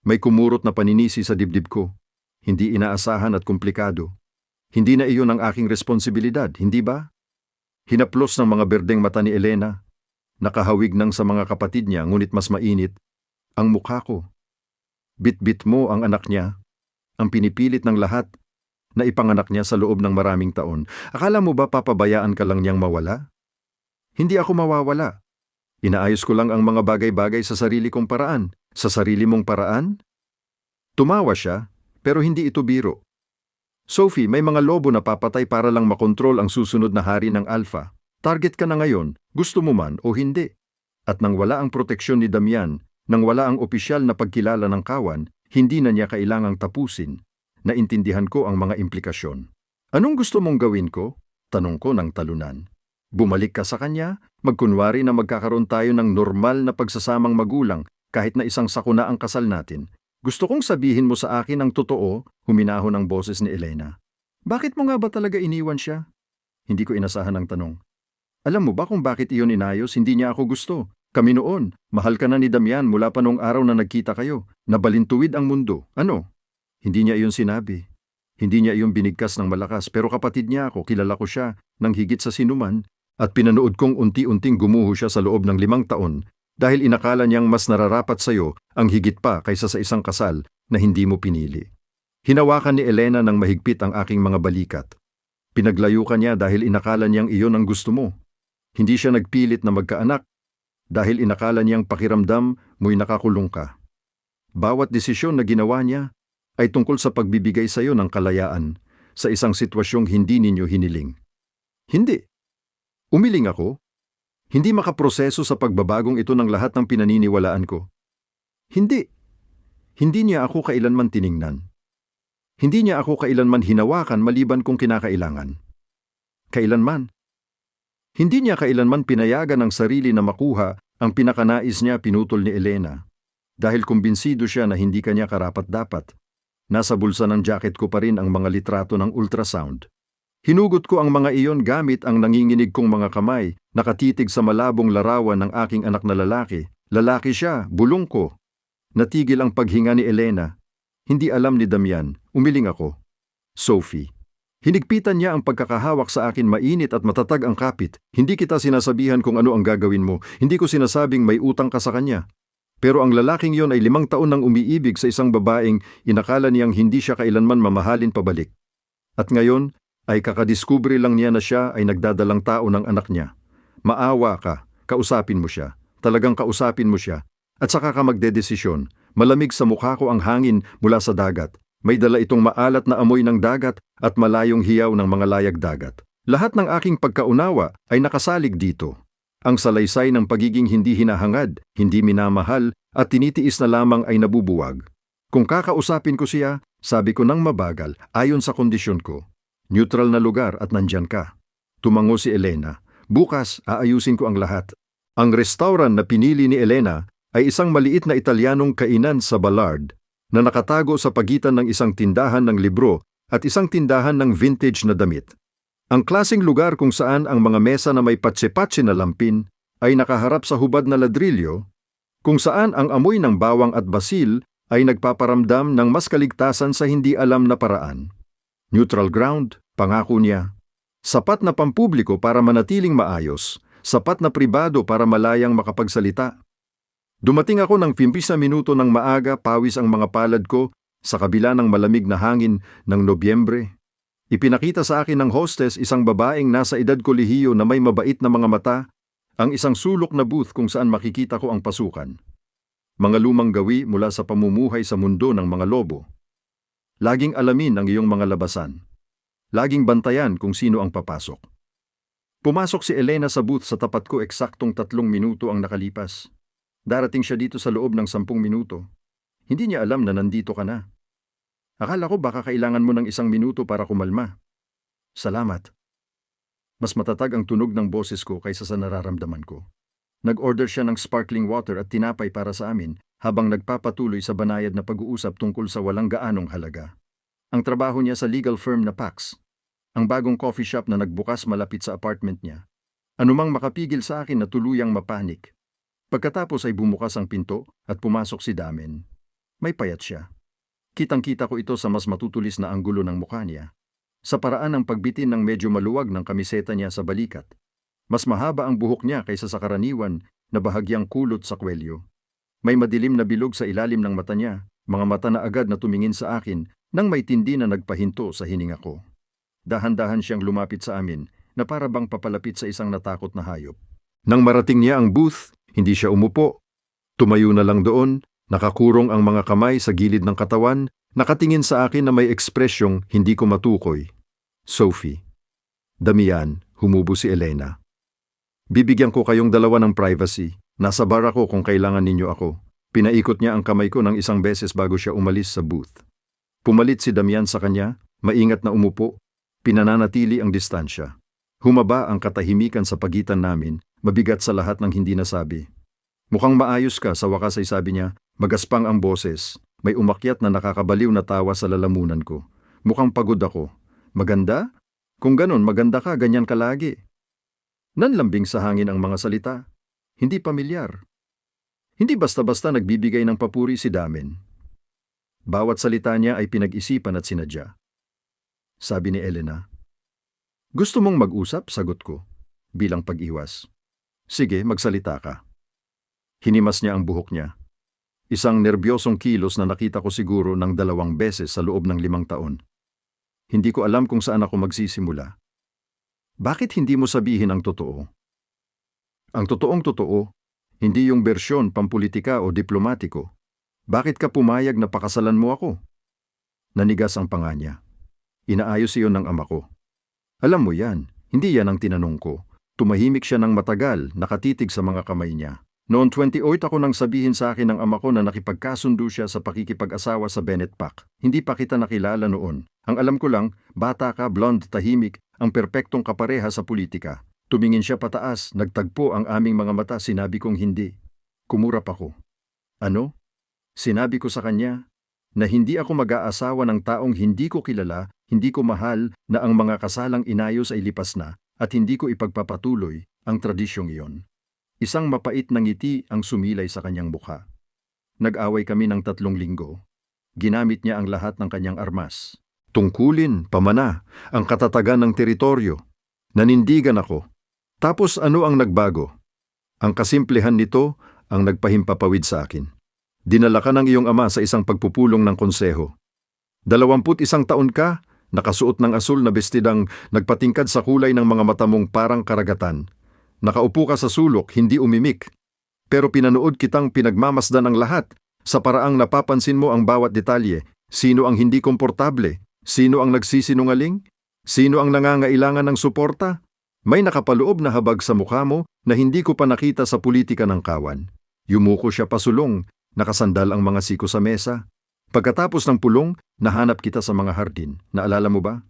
A: May kumurot na paninisi sa dibdib ko. Hindi inaasahan at komplikado. Hindi na iyon ang aking responsibilidad, hindi ba? Hinaplos ng mga berdeng mata ni Elena. Nakahawig nang sa mga kapatid niya ngunit mas mainit ang mukha ko. Bit-bit mo ang anak niya, ang pinipilit ng lahat na ipanganak niya sa loob ng maraming taon. Akala mo ba papabayaan ka lang niyang mawala? Hindi ako mawawala. Inaayos ko lang ang mga bagay-bagay sa sarili kong paraan. Sa sarili mong paraan? Tumawa siya, pero hindi ito biro. Sophie, may mga lobo na papatay para lang makontrol ang susunod na hari ng Alpha. Target ka na ngayon, gusto mo man o hindi. At nang wala ang proteksyon ni Damian, nang wala ang opisyal na pagkilala ng kawan, hindi na niya kailangang tapusin. Naintindihan ko ang mga implikasyon. Anong gusto mong gawin ko? Tanong ko ng talunan. Bumalik ka sa kanya, magkunwari na magkakaroon tayo ng normal na pagsasamang magulang kahit na isang sako na ang kasal natin. Gusto kong sabihin mo sa akin ang totoo, huminahon ang boses ni Elena. Bakit mo nga ba talaga iniwan siya? Hindi ko inasahan ang tanong. Alam mo ba kung bakit iyon inayos? Hindi niya ako gusto. Kami noon, mahal ka na ni Damian mula pa nung araw na nagkita kayo. Nabalintuwid ang mundo. Ano? Hindi niya iyon sinabi. Hindi niya iyon binigkas ng malakas pero kapatid niya ako, kilala ko siya ng higit sa sinuman at pinanood kong unti-unting gumuho siya sa loob ng 5 taon dahil inakala niyang mas nararapat sa iyo ang higit pa kaysa sa isang kasal na hindi mo pinili. Hinawakan ni Elena ng mahigpit ang aking mga balikat. Pinaglayo ka niya dahil inakala niyang iyon ang gusto mo. Hindi siya nagpilit na magkaanak dahil inakala niyang pakiramdam mo'y nakakulong ka. Bawat desisyon na ginawa niya ay tungkol sa pagbibigay sa iyo ng kalayaan sa isang sitwasyong hindi ninyo hiniling. Hindi. Umiling ako. Hindi makaproseso sa pagbabagong ito ng lahat ng pinaniniwalaan ko. Hindi. Hindi niya ako kailanman tiningnan. Hindi niya ako kailanman hinawakan maliban kung kinakailangan. Kailanman. Hindi niya kailanman pinayagan ng sarili na makuha ang pinakanais niya pinutol ni Elena. Dahil kumbinsido siya na hindi kanya karapat-dapat. Nasa bulsa ng jacket ko pa rin ang mga litrato ng ultrasound. Hinugot ko ang mga iyon gamit ang nanginginig kong mga kamay, nakatitig sa malabong larawan ng aking anak na lalaki. Lalaki siya, bulong ko. Natigil ang paghinga ni Elena. Hindi alam ni Damian, umiling ako. Sophie. Hinigpitan niya ang pagkakahawak sa akin, mainit at matatag ang kapit. Hindi kita sinasabihan kung ano ang gagawin mo. Hindi ko sinasabing may utang ka sa kanya. Pero ang lalaking yon ay 5 taon nang umiibig sa isang babaeng inakala niyang hindi siya kailanman mamahalin pabalik. At ngayon ay kakadiskubre lang niya na siya ay nagdadalang tao ng anak niya. Maawa ka, kausapin mo siya. Talagang kausapin mo siya. At saka ka magdedesisyon. Malamig sa mukha ko ang hangin mula sa dagat. May dala itong maalat na amoy ng dagat at malayong hiyaw ng mga layag dagat. Lahat ng aking pagkaunawa ay nakasalig dito. Ang salaysay ng pagiging hindi hinahangad, hindi minamahal, at tinitiis na lamang ay nabubuwag. Kung kakausapin ko siya, sabi ko nang mabagal, ayon sa kondisyon ko. Neutral na lugar at nandyan ka. Tumango si Elena. Bukas, aayusin ko ang lahat. Ang restaurant na pinili ni Elena ay isang maliit na Italianong kainan sa Ballard na nakatago sa pagitan ng isang tindahan ng libro at isang tindahan ng vintage na damit. Ang klaseng lugar kung saan ang mga mesa na may patse-patse na lampin ay nakaharap sa hubad na ladrilyo, kung saan ang amoy ng bawang at basil ay nagpaparamdam ng mas kaligtasan sa hindi alam na paraan. Neutral ground, pangako niya. Sapat na pampubliko para manatiling maayos, sapat na pribado para malayang makapagsalita. Dumating ako ng 15 minuto ng maaga, pawis ang mga palad ko sa kabila ng malamig na hangin ng Nobyembre. Ipinakita sa akin ng hostess, isang babaeng nasa edad kolehiyo na may mabait na mga mata, ang isang sulok na booth kung saan makikita ko ang pasukan. Mga lumang gawi mula sa pamumuhay sa mundo ng mga lobo. Laging alamin ang iyong mga labasan. Laging bantayan kung sino ang papasok. Pumasok si Elena sa booth sa tapat ko, eksaktong 3 minuto ang nakalipas. Darating siya dito sa loob ng 10 minuto. Hindi niya alam na nandito ka na. Akala ko baka kailangan mo ng 1 minuto para kumalma. Salamat. Mas matatag ang tunog ng boses ko kaysa sa nararamdaman ko. Nag-order siya ng sparkling water at tinapay para sa amin habang nagpapatuloy sa banayad na pag-uusap tungkol sa walang gaanong halaga. Ang trabaho niya sa legal firm na Pax. Ang bagong coffee shop na nagbukas malapit sa apartment niya. Anumang makapigil sa akin na tuluyang mapanik. Pagkatapos ay bumukas ang pinto at pumasok si Damen. May payat siya. Kitang-kita ko ito sa mas matutulis na anggulo ng mukha niya. Sa paraan ng pagbitin ng medyo maluwag ng kamiseta niya sa balikat. Mas mahaba ang buhok niya kaysa sa karaniwan na bahagyang kulot sa kwelyo. May madilim na bilog sa ilalim ng mata niya, mga mata na agad na tumingin sa akin nang may tindi na nagpahinto sa hininga ko. Dahan-dahan siyang lumapit sa amin na para bang papalapit sa isang natakot na hayop. Nang marating niya ang booth, hindi siya umupo. Tumayo na lang doon, nakakurong ang mga kamay sa gilid ng katawan, nakatingin sa akin na may ekspresyong hindi ko matukoy. Sophie. Damian, humubo si Elena. Bibigyan ko kayong dalawa ng privacy. Nasa bar ako kung kailangan ninyo ako. Pinaikot niya ang kamay ko ng 1 beses bago siya umalis sa booth. Pumalit si Damian sa kanya, maingat na umupo. Pinananatili ang distansya. Humaba ang katahimikan sa pagitan namin, mabigat sa lahat ng hindi nasabi. Mukhang maayos ka, sa wakas ay sabi niya, magaspang ang boses. May umakyat na nakakabaliw na tawa sa lalamunan ko. Mukhang pagod ako. Maganda? Kung ganon, maganda ka, ganyan ka lagi. Nanlambing sa hangin ang mga salita. Hindi pamilyar. Hindi basta-basta nagbibigay ng papuri si Damen. Bawat salita niya ay pinag-isipan at sinadya. Sabi ni Elena. Gusto mong mag-usap? Sagot ko, bilang pag-iwas. Sige, magsalita ka. Hinimas niya ang buhok niya. Isang nerbyosong kilos na nakita ko siguro ng 2 beses sa loob ng 5 taon. Hindi ko alam kung saan ako magsisimula. Bakit hindi mo sabihin ang totoo? Ang totoong totoo, hindi yung bersyon pampolitika o diplomatiko. Bakit ka pumayag na pakasalan mo ako? Nanigas ang panga niya. Inaayos iyon ng ama ko. Alam mo yan, hindi yan ang tinanong ko. Tumahimik siya ng matagal, nakatitig sa mga kamay niya. Noon 28 ako nang sabihin sa akin ng ama ko na nakipagkasundo siya sa pakikipag-asawa sa Bennett Pack. Hindi pa kita nakilala noon. Ang alam ko lang, bata ka, blonde, tahimik, ang perpektong kapareha sa politika. Tumingin siya pataas, nagtagpo ang aming mga mata, sinabi kong hindi. Kumurap ako. Ano? Sinabi ko sa kanya na hindi ako mag-aasawa ng taong hindi ko kilala, hindi ko mahal, na ang mga kasalang inayos ay lipas na at hindi ko ipagpapatuloy ang tradisyong iyon. Isang mapait na ngiti ang sumilay sa kanyang mukha. Nag-away kami ng 3 linggo. Ginamit niya ang lahat ng kanyang armas. Tungkulin, pamana, ang katatagan ng teritoryo. Nanindigan ako. Tapos ano ang nagbago? Ang kasimplehan nito ang nagpahimpapawid sa akin. Dinala ka ng iyong ama sa isang pagpupulong ng konseho. 21 taon ka, nakasuot ng asul na bestidang nagpatingkad sa kulay ng mga mata mong parang karagatan. Nakaupo ka sa sulok, hindi umimik. Pero pinanood kitang pinagmamasdan ang lahat sa paraang napapansin mo ang bawat detalye. Sino ang hindi komportable? Sino ang nagsisinungaling? Sino ang nangangailangan ng suporta? May nakapaloob na habag sa mukha mo na hindi ko pa nakita sa politika ng kawan. Yumuko siya pasulong, nakasandal ang mga siko sa mesa. Pagkatapos ng pulong, nahanap kita sa mga hardin. Naalala mo ba?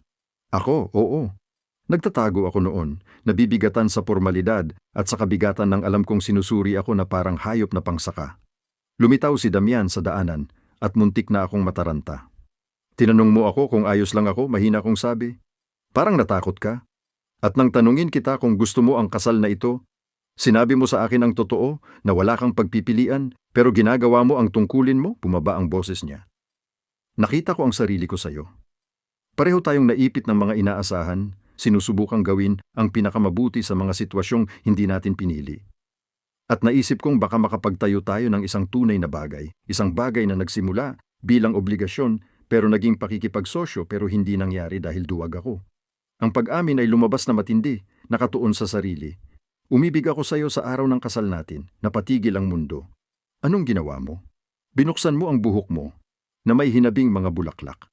A: Ako, oo. Nagtatago ako noon, nabibigatan sa formalidad at sa kabigatan ng alam kong sinusuri ako na parang hayop na pangsaka. Lumitaw si Damian sa daanan at muntik na akong mataranta. Tinanong mo ako kung ayos lang ako, mahina kong sabi. Parang natakot ka. At nang tanungin kita kung gusto mo ang kasal na ito, sinabi mo sa akin ang totoo na wala kang pagpipilian pero ginagawa mo ang tungkulin mo, bumaba ang boses niya. Nakita ko ang sarili ko sa iyo. Pareho tayong naipit ng mga inaasahan, sinusubukang gawin ang pinakamabuti sa mga sitwasyong hindi natin pinili. At naisip kong baka makapagtayo tayo ng isang tunay na bagay, isang bagay na nagsimula bilang obligasyon pero naging pakikipagsosyo pero hindi nangyari dahil duwag ako. Ang pag-amin ay lumabas na matindi, nakatuon sa sarili. Umibig ako sa iyo sa araw ng kasal natin, napatigil ang mundo. Anong ginawa mo? Binuksan mo ang buhok mo, na may hinabing mga bulaklak.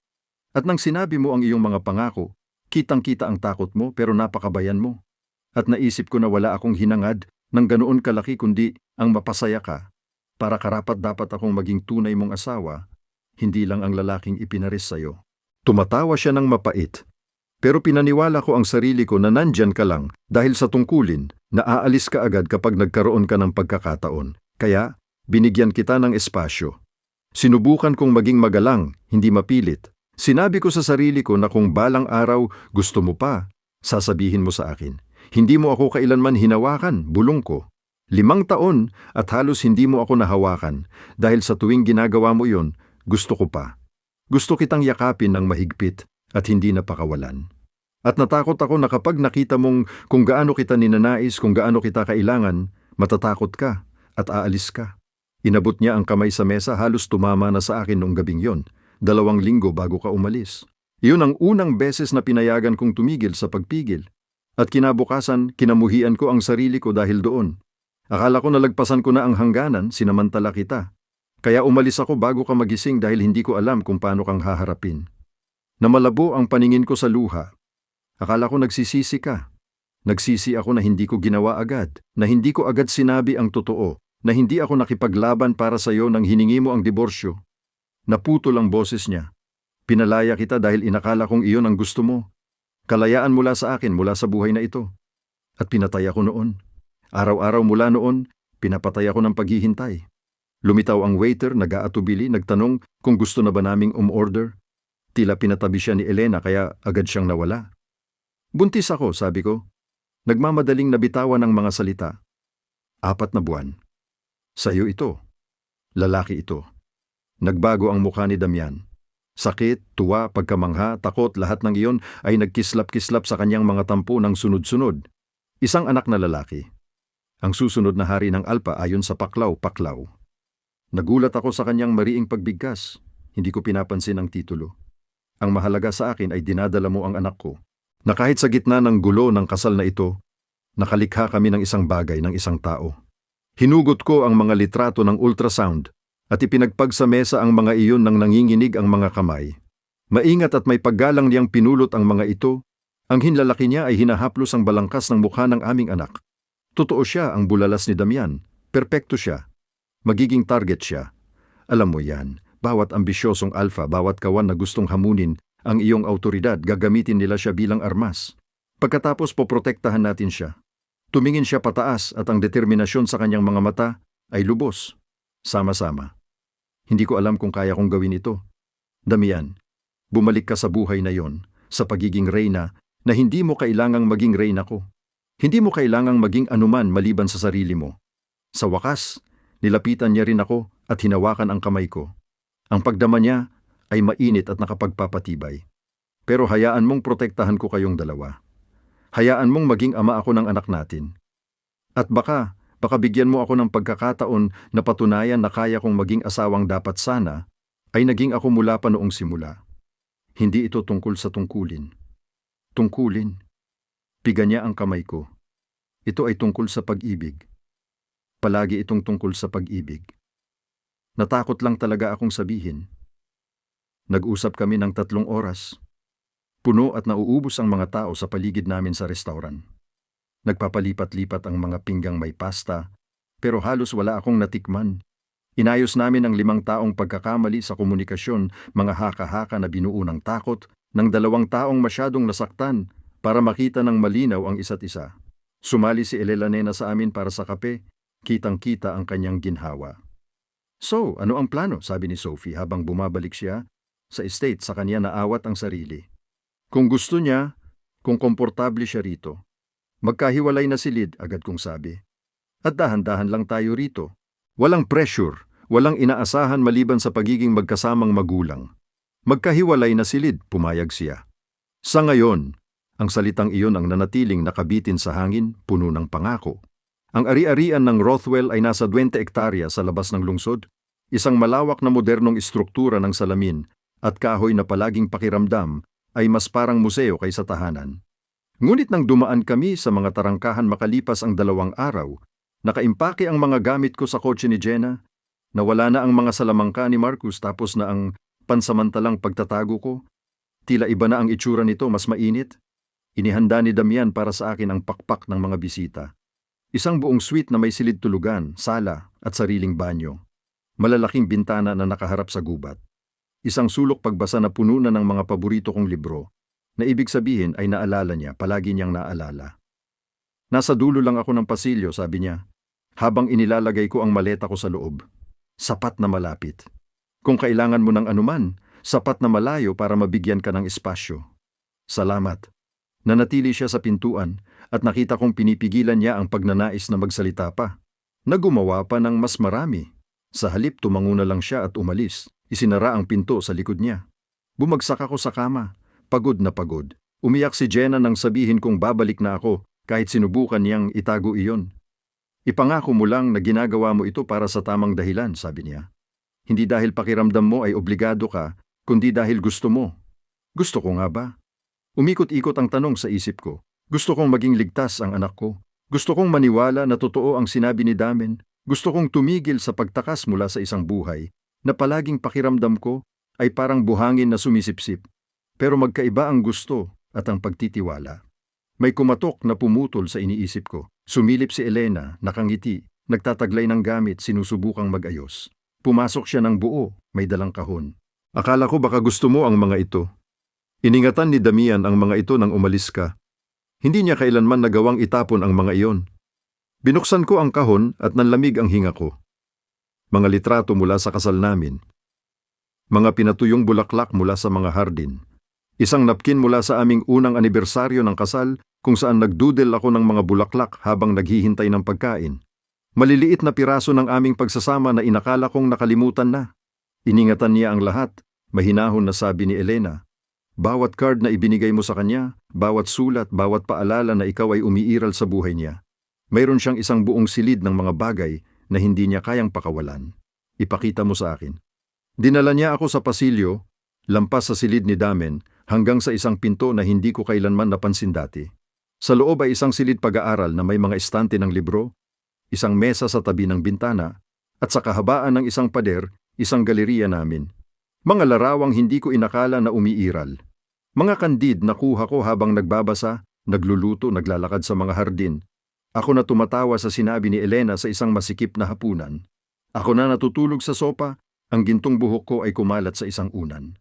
A: At nang sinabi mo ang iyong mga pangako, kitang-kita ang takot mo pero napakabayan mo. At naisip ko na wala akong hinangad ng ganoon kalaki kundi ang mapasaya ka. Para karapat dapat akong maging tunay mong asawa, hindi lang ang lalaking ipinaris sa iyo. Tumatawa siya ng mapait. Pero pinaniwala ko ang sarili ko na nandyan ka lang dahil sa tungkulin na aalis ka agad kapag nagkaroon ka ng pagkakataon. Kaya, binigyan kita ng espasyo. Sinubukan kong maging magalang, hindi mapilit. Sinabi ko sa sarili ko na kung balang araw gusto mo pa, sasabihin mo sa akin. Hindi mo ako kailanman hinawakan, bulong ko. 5 taon at halos hindi mo ako nahawakan dahil sa tuwing ginagawa mo yon, gusto ko pa. Gusto kitang yakapin ng mahigpit at hindi napakawalan. At natakot ako na kapag nakita mong kung gaano kita ninanais, kung gaano kita kailangan, matatakot ka at aalis ka. Inabot niya ang kamay sa mesa, halos tumama na sa akin noong gabing yon, 2 linggo bago ka umalis. Iyon ang unang beses na pinayagan kong tumigil sa pagpigil. At kinabukasan, kinamuhian ko ang sarili ko dahil doon. Akala ko nalagpasan ko na ang hangganan, sinamantala kita. Kaya umalis ako bago ka magising dahil hindi ko alam kung paano kang haharapin. Namalabo ang paningin ko sa luha. Akala ko nagsisisi ka. Nagsisi ako na hindi ko ginawa agad, na hindi ko agad sinabi ang totoo, na hindi ako nakipaglaban para sa iyo nang hiningi mo ang diborsyo. Naputol ang boses niya. Pinalaya kita dahil inakala kong iyon ang gusto mo. Kalayaan mula sa akin mula sa buhay na ito. At pinatay ako noon. Araw-araw mula noon, pinapatay ako ng paghihintay. Lumitaw ang waiter, nag-aatubili, nagtanong kung gusto na ba naming umorder. Tila pinatabi siya ni Elena kaya agad siyang nawala. Buntis ako, sabi ko. Nagmamadaling nabitawan ang mga salita. 4 na buwan. Sa'yo ito. Lalaki ito. Nagbago ang mukha ni Damian. Sakit, tuwa, pagkamangha, takot, lahat ng iyon ay nagkislap-kislap sa kanyang mga tampo ng sunod-sunod. Isang anak na lalaki. Ang susunod na hari ng Alpa ayon sa paklaw-paklaw. Nagulat ako sa kanyang mariing pagbigkas. Hindi ko pinapansin ang titulo. Ang mahalaga sa akin ay dinadala mo ang anak ko. Na kahit sa gitna ng gulo ng kasal na ito, nakalikha kami ng isang bagay, ng isang tao. Hinugot ko ang mga litrato ng ultrasound at ipinagpag sa mesa ang mga iyon nang nanginginig ang mga kamay. Maingat at may paggalang niyang pinulot ang mga ito, ang hinlalaki niya ay hinahaplos ang balangkas ng mukha ng aming anak. Totoo siya ang bulalas ni Damian, perpekto siya. Magiging target siya. Alam mo yan, bawat ambisyosong alpha, bawat kawan na gustong hamunin ang iyong autoridad, gagamitin nila siya bilang armas. Pagkatapos poprotektahan natin siya. Tumingin siya pataas at ang determinasyon sa kanyang mga mata ay lubos. Sama-sama. Hindi ko alam kung kaya kong gawin ito. Damian, bumalik ka sa buhay na yon, sa pagiging reyna na hindi mo kailangang maging reyna ko. Hindi mo kailangang maging anuman maliban sa sarili mo. Sa wakas, nilapitan niya rin ako at hinawakan ang kamay ko. Ang pagdama niya ay mainit at nakapagpapatibay. Pero hayaan mong protektahan ko kayong dalawa. Hayaan mong maging ama ako ng anak natin. At baka bigyan mo ako ng pagkakataon na patunayan na kaya kong maging asawang dapat sana, ay naging ako mula pa noong simula. Hindi ito tungkol sa tungkulin. Tungkulin. Piga niya ang kamay ko. Ito ay tungkol sa pag-ibig. Palagi itong tungkol sa pag-ibig. Natakot lang talaga akong sabihin. Nag-usap kami ng 3 oras. Puno at nauubos ang mga tao sa paligid namin sa restauran. Nagpapalipat-lipat ang mga pinggang may pasta, pero halos wala akong natikman. Inayos namin ang 5 taong pagkakamali sa komunikasyon, mga haka-haka na binuo ng takot, ng 2 taong masyadong nasaktan para makita ng malinaw ang isa't isa. Sumali si Elena sa amin para sa kape, kitang-kita ang kanyang ginhawa. So, ano ang plano? Sabi ni Sophie habang bumabalik siya Sa estate, sa kanya naawat ang sarili. Kung gusto niya, kung komportable siya rito. Magkahiwalay na silid, agad kong sabi. At dahan-dahan lang tayo rito. Walang pressure, walang inaasahan maliban sa pagiging magkasamang magulang. Magkahiwalay na silid, pumayag siya. Sa ngayon, ang salitang iyon ang nanatiling nakabitin sa hangin, puno ng pangako. Ang ari-arian ng Rothwell ay nasa 20 hektarya sa labas ng lungsod, isang malawak na modernong istruktura ng salamin at kahoy na palaging pakiramdam ay mas parang museo kaysa tahanan. Ngunit nang dumaan kami sa mga tarangkahan makalipas ang 2 araw, nakaimpake ang mga gamit ko sa kotse ni Jenna, nawala na ang mga salamangka ni Marcus tapos na ang pansamantalang pagtatago ko, tila iba na ang itsura nito, mas mainit. Inihanda ni Damian para sa akin ang pakpak ng mga bisita. Isang buong suite na may silid tulugan, sala at sariling banyo. Malalaking bintana na nakaharap sa gubat. Isang sulok pagbasa na puno na ng mga paborito kong libro, na ibig sabihin ay naalala niya, palagi niyang naalala. Nasa dulo lang ako ng pasilyo, sabi niya, habang inilalagay ko ang maleta ko sa loob. Sapat na malapit. Kung kailangan mo ng anuman, sapat na malayo para mabigyan ka ng espasyo. Salamat. Nanatili siya sa pintuan at nakita kong pinipigilan niya ang pagnanais na magsalita pa. Nagumawa pa ng mas marami. Sa halip tumango na lang siya at umalis. Isinara ang pinto sa likod niya. Bumagsak ako sa kama. Pagod na pagod. Umiyak si Jenna nang sabihin kong babalik na ako kahit sinubukan niyang itago iyon. Ipangako mo lang na ginagawa mo ito para sa tamang dahilan, sabi niya. Hindi dahil pakiramdam mo ay obligado ka, kundi dahil gusto mo. Gusto ko nga ba? Umikot-ikot ang tanong sa isip ko. Gusto kong maging ligtas ang anak ko. Gusto kong maniwala na totoo ang sinabi ni Damen. Gusto kong tumigil sa pagtakas mula sa isang buhay na palaging pakiramdam ko ay parang buhangin na sumisipsip. Pero magkaiba ang gusto at ang pagtitiwala. May kumatok na pumutol sa iniisip ko. Sumilip si Elena, nakangiti, nagtataglay ng gamit, sinusubukang mag-ayos. Pumasok siya ng buo, may dalang kahon. Akala ko baka gusto mo ang mga ito. Iningatan ni Damian ang mga ito nang umalis ka. Hindi niya kailanman nagawang itapon ang mga iyon. Binuksan ko ang kahon at nanlamig ang hinga ko. Mga litrato mula sa kasal namin. Mga pinatuyong bulaklak mula sa mga hardin. Isang napkin mula sa aming unang anibersaryo ng kasal kung saan nagdudel ako ng mga bulaklak habang naghihintay ng pagkain. Maliliit na piraso ng aming pagsasama na inakala kong nakalimutan na. Iningatan niya ang lahat, mahinahon na sabi ni Elena. Bawat card na ibinigay mo sa kanya, bawat sulat, bawat paalala na ikaw ay umiiral sa buhay niya. Mayroon siyang isang buong silid ng mga bagay na hindi niya kayang pakawalan. Ipakita mo sa akin. Dinala niya ako sa pasilyo, lampas sa silid ni Damen, hanggang sa isang pinto na hindi ko kailanman napansin dati. Sa loob ay isang silid pag-aaral na may mga estante ng libro, isang mesa sa tabi ng bintana, at sa kahabaan ng isang pader, isang galeriya namin. Mga larawang hindi ko inakala na umiiral. Mga kandid na kuha ko habang nagbabasa, nagluluto, naglalakad sa mga hardin. Ako na tumatawa sa sinabi ni Elena sa isang masikip na hapunan. Ako na natutulog sa sopa, ang gintong buhok ko ay kumalat sa isang unan.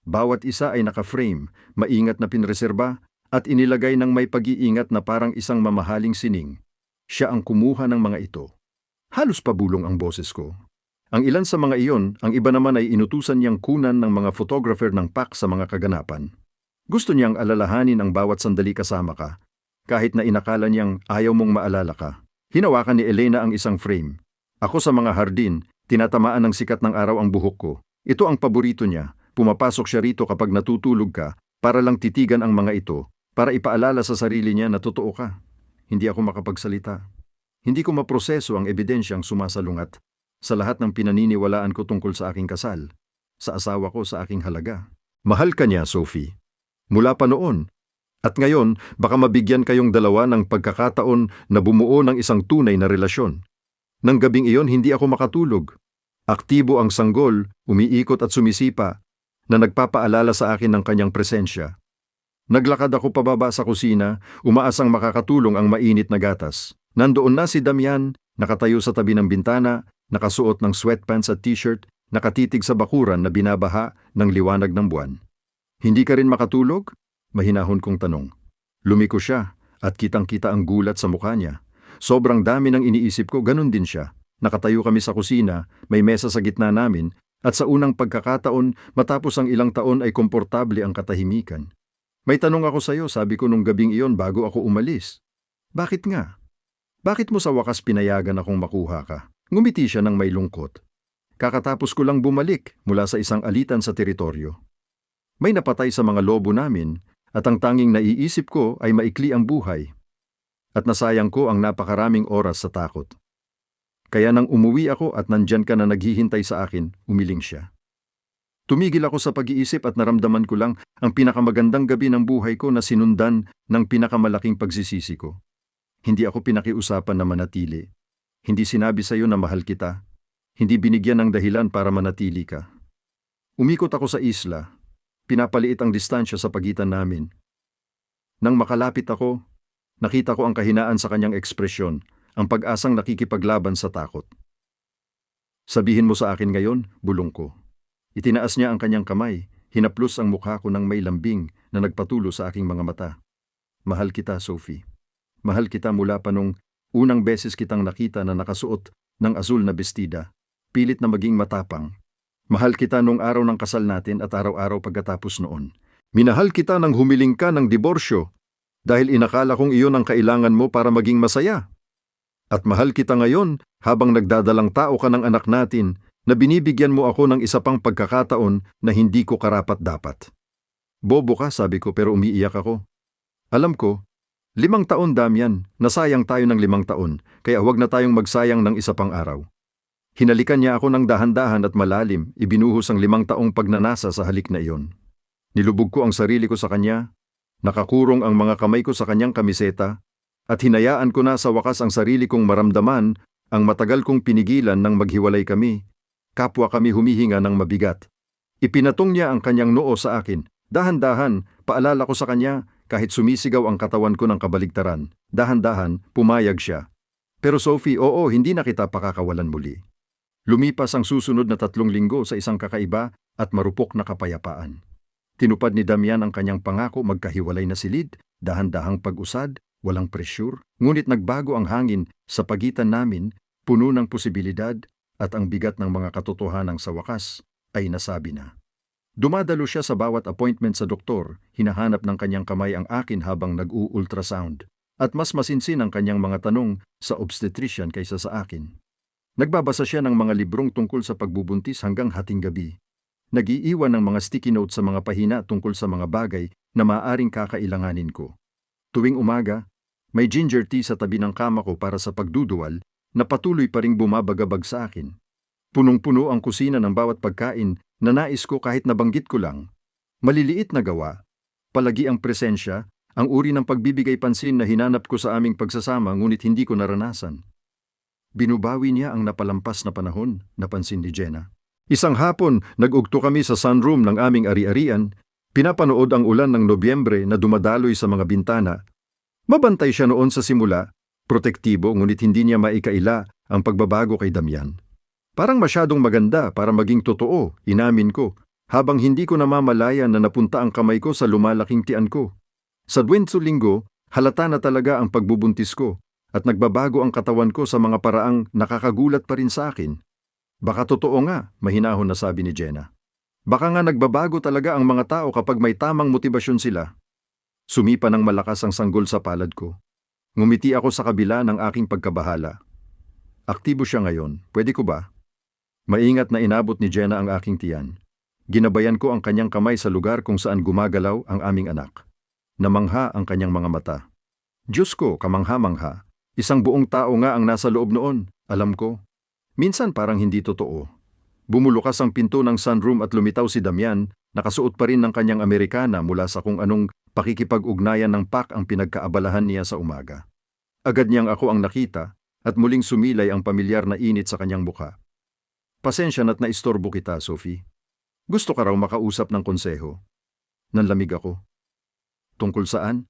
A: Bawat isa ay naka-frame, maingat na pinreserba, at inilagay ng may pag-iingat na parang isang mamahaling sining. Siya ang kumuha ng mga ito. Halos pabulong ang boses ko. Ang ilan sa mga iyon, ang iba naman ay inutusan niyang kunan ng mga photographer ng PAC sa mga kaganapan. Gusto niyang alalahanin ang bawat sandali kasama ka, kahit na inakala niyang ayaw mong maalala ka. Hinawakan ni Elena ang isang frame. Ako sa mga hardin, tinatamaan ng sikat ng araw ang buhok ko. Ito ang paborito niya. Pumapasok siya rito kapag natutulog ka para lang titigan ang mga ito, para ipaalala sa sarili niya na totoo ka. Hindi ako makapagsalita. Hindi ko maproseso ang ebidensyang sumasalungat sa lahat ng pinaniniwalaan ko tungkol sa aking kasal, sa asawa ko, sa aking halaga. Mahal ka niya, Sophie. Mula pa noon. At ngayon, baka mabigyan kayong dalawa ng pagkakataon na bumuo ng isang tunay na relasyon. Nang gabing iyon, hindi ako makatulog. Aktibo ang sanggol, umiikot at sumisipa, na nagpapaalala sa akin ng kanyang presensya. Naglakad ako pababa sa kusina, umaasang makakatulong ang mainit na gatas. Nandoon na si Damian, nakatayo sa tabi ng bintana, nakasuot ng sweatpants at t-shirt, nakatitig sa bakuran na binabaha ng liwanag ng buwan. Hindi ka rin makatulog? Mahinahon kong tanong. Lumiko siya at kitang-kita ang gulat sa mukha niya. Sobrang dami ng iniisip ko, ganun din siya. Nakatayo kami sa kusina, may mesa sa gitna namin, At sa unang pagkakataon, matapos ang ilang taon ay komportable ang katahimikan. May tanong ako sa iyo, sabi ko nung gabing iyon bago ako umalis. Bakit nga? Bakit mo sa wakas pinayagan akong makuha ka? Ngumiti siya ng may lungkot. Kakatapos ko lang bumalik mula sa isang alitan sa teritoryo. May napatay sa mga lobo namin at ang tanging naiisip ko ay maikli ang buhay. At nasayang ko ang napakaraming oras sa takot. Kaya nang umuwi ako at nandyan ka na naghihintay sa akin, umiling siya. Tumigil ako sa pag-iisip at naramdaman ko lang ang pinakamagandang gabi ng buhay ko na sinundan ng pinakamalaking pagsisisi ko. Hindi ako pinakiusapan na manatili. Hindi sinabi sa iyo na mahal kita. Hindi binigyan ng dahilan para manatili ka. Umikot ako sa isla. Pinapaliit ang distansya sa pagitan namin. Nang makalapit ako, nakita ko ang kahinaan sa kanyang ekspresyon, ang pag-asang nakikipaglaban sa takot. Sabihin mo sa akin ngayon, bulong ko. Itinaas niya ang kanyang kamay, hinaplos ang mukha ko ng may lambing na nagpatulo sa aking mga mata. Mahal kita, Sophie. Mahal kita mula pa nung unang beses kitang nakita na nakasuot ng azul na bestida, pilit na maging matapang. Mahal kita nung araw ng kasal natin at araw-araw pagkatapos noon. Minahal kita nang humiling ka ng diborsyo dahil inakala kong iyon ang kailangan mo para maging masaya. At mahal kita ngayon habang nagdadalang tao ka ng anak natin na binibigyan mo ako ng isa pang pagkakataon na hindi ko karapat-dapat. Bobo ka, sabi ko, pero umiiyak ako. Alam ko, 5 taon, Damian, nasayang tayo ng 5 taon, kaya huwag na tayong magsayang ng isa pang araw. Hinalikan niya ako ng dahan-dahan at malalim, ibinuhos ang 5 taong pagnanasa sa halik na iyon. Nilubog ko ang sarili ko sa kanya, nakakurong ang mga kamay ko sa kanyang kamiseta, at hinayaan ko na sa wakas ang sarili kong maramdaman ang matagal kong pinigilan nang maghiwalay kami. Kapwa kami humihinga ng mabigat. Ipinatong niya ang kanyang noo sa akin. Dahan-dahan, paalala ko sa kanya kahit sumisigaw ang katawan ko ng kabaligtaran. Dahan-dahan, pumayag siya. Pero Sophie, oo, hindi na kita pakakawalan muli. Lumipas ang susunod na 3 linggo sa isang kakaiba at marupok na kapayapaan. Tinupad ni Damian ang kanyang pangako, magkahiwalay na silid, dahan-dahang pag-usad, walang presyur, ngunit nagbago ang hangin sa pagitan namin, puno ng posibilidad, at ang bigat ng mga katotohanang sa wakas ay nasabi na. Dumadalo siya sa bawat appointment sa doktor, hinahanap ng kanyang kamay ang akin habang nag-u-ultrasound, at mas masinsin ang kanyang mga tanong sa obstetrician kaysa sa akin. Nagbabasa siya ng mga librong tungkol sa pagbubuntis hanggang hating gabi. Nag-iiwan ng mga sticky notes sa mga pahina tungkol sa mga bagay na maaaring kakailanganin ko. Tuwing umaga, may ginger tea sa tabi ng kama ko para sa pagduduwal na patuloy pa ring bumabagabag sa akin. Punong-puno ang kusina ng bawat pagkain na nais ko kahit nabanggit ko lang. Maliliit na gawa, palagi ang presensya, ang uri ng pagbibigay pansin na hinanap ko sa aming pagsasama ngunit hindi ko naranasan. Binubawi niya ang napalampas na panahon, napansin ni Jenna. Isang hapon, nag-ugto kami sa sunroom ng aming ari-arian, pinapanood ang ulan ng Nobyembre na dumadaloy sa mga bintana. Mabantay siya noon sa simula, protektibo ngunit hindi niya maikaila ang pagbabago kay Damian. Parang masyadong maganda para maging totoo, inamin ko, habang hindi ko namamalayan na napunta ang kamay ko sa lumalaking tiyan ko. Sa 20 linggo, halata na talaga ang pagbubuntis ko at nagbabago ang katawan ko sa mga paraang nakakagulat pa rin sa akin. Baka totoo nga, mahinahon na sabi ni Jenna. Baka nga nagbabago talaga ang mga tao kapag may tamang motibasyon sila. Sumipa ng malakas ang sanggol sa palad ko. Ngumiti ako sa kabila ng aking pagkabahala. Aktibo siya ngayon, pwede ko ba? Maingat na inabot ni Jenna ang aking tiyan. Ginabayan ko ang kanyang kamay sa lugar kung saan gumagalaw ang aming anak. Namangha ang kanyang mga mata. Diyos ko, kamangha-mangha. Isang buong tao nga ang nasa loob noon, alam ko. Minsan parang hindi totoo. Bumulukas ang pinto ng sunroom at lumitaw si Damian, nakasuot pa rin ng kanyang Amerikana mula sa kung anong pakikipag-ugnayan ng PAC ang pinagkaabalahan niya sa umaga. Agad niyang ako ang nakita at muling sumilay ang pamilyar na init sa kanyang mukha. Pasensya na't naistorbo kita, Sophie. Gusto ka raw makausap ng konseho. Nanlamig ako. Tungkol saan?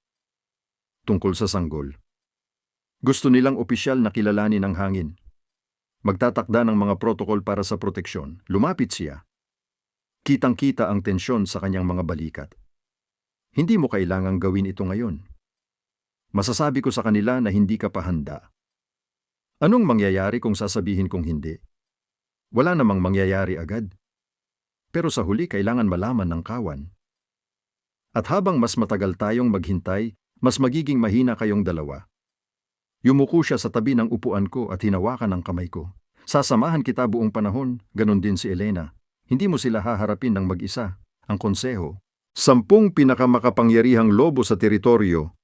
A: Tungkol sa sanggol. Gusto nilang opisyal na kilalanin ang hangin. Magtatakda ng mga protokol para sa proteksyon. Lumapit siya. Kitang-kita ang tensyon sa kanyang mga balikat. Hindi mo kailangang gawin ito ngayon. Masasabi ko sa kanila na hindi ka pa handa. Anong mangyayari kung sasabihin kong hindi? Wala namang mangyayari agad. pero sa huli kailangan malaman ng kawan. At habang mas matagal tayong maghintay, mas magiging mahina kayong dalawa. Yumuko siya sa tabi ng upuan ko at hinawakan ang kamay ko. Sasamahan kita buong panahon, ganon din si Elena. Hindi mo sila haharapin ng mag-isa, ang konseho. 10 pinakamakapangyarihang lobo sa teritoryo.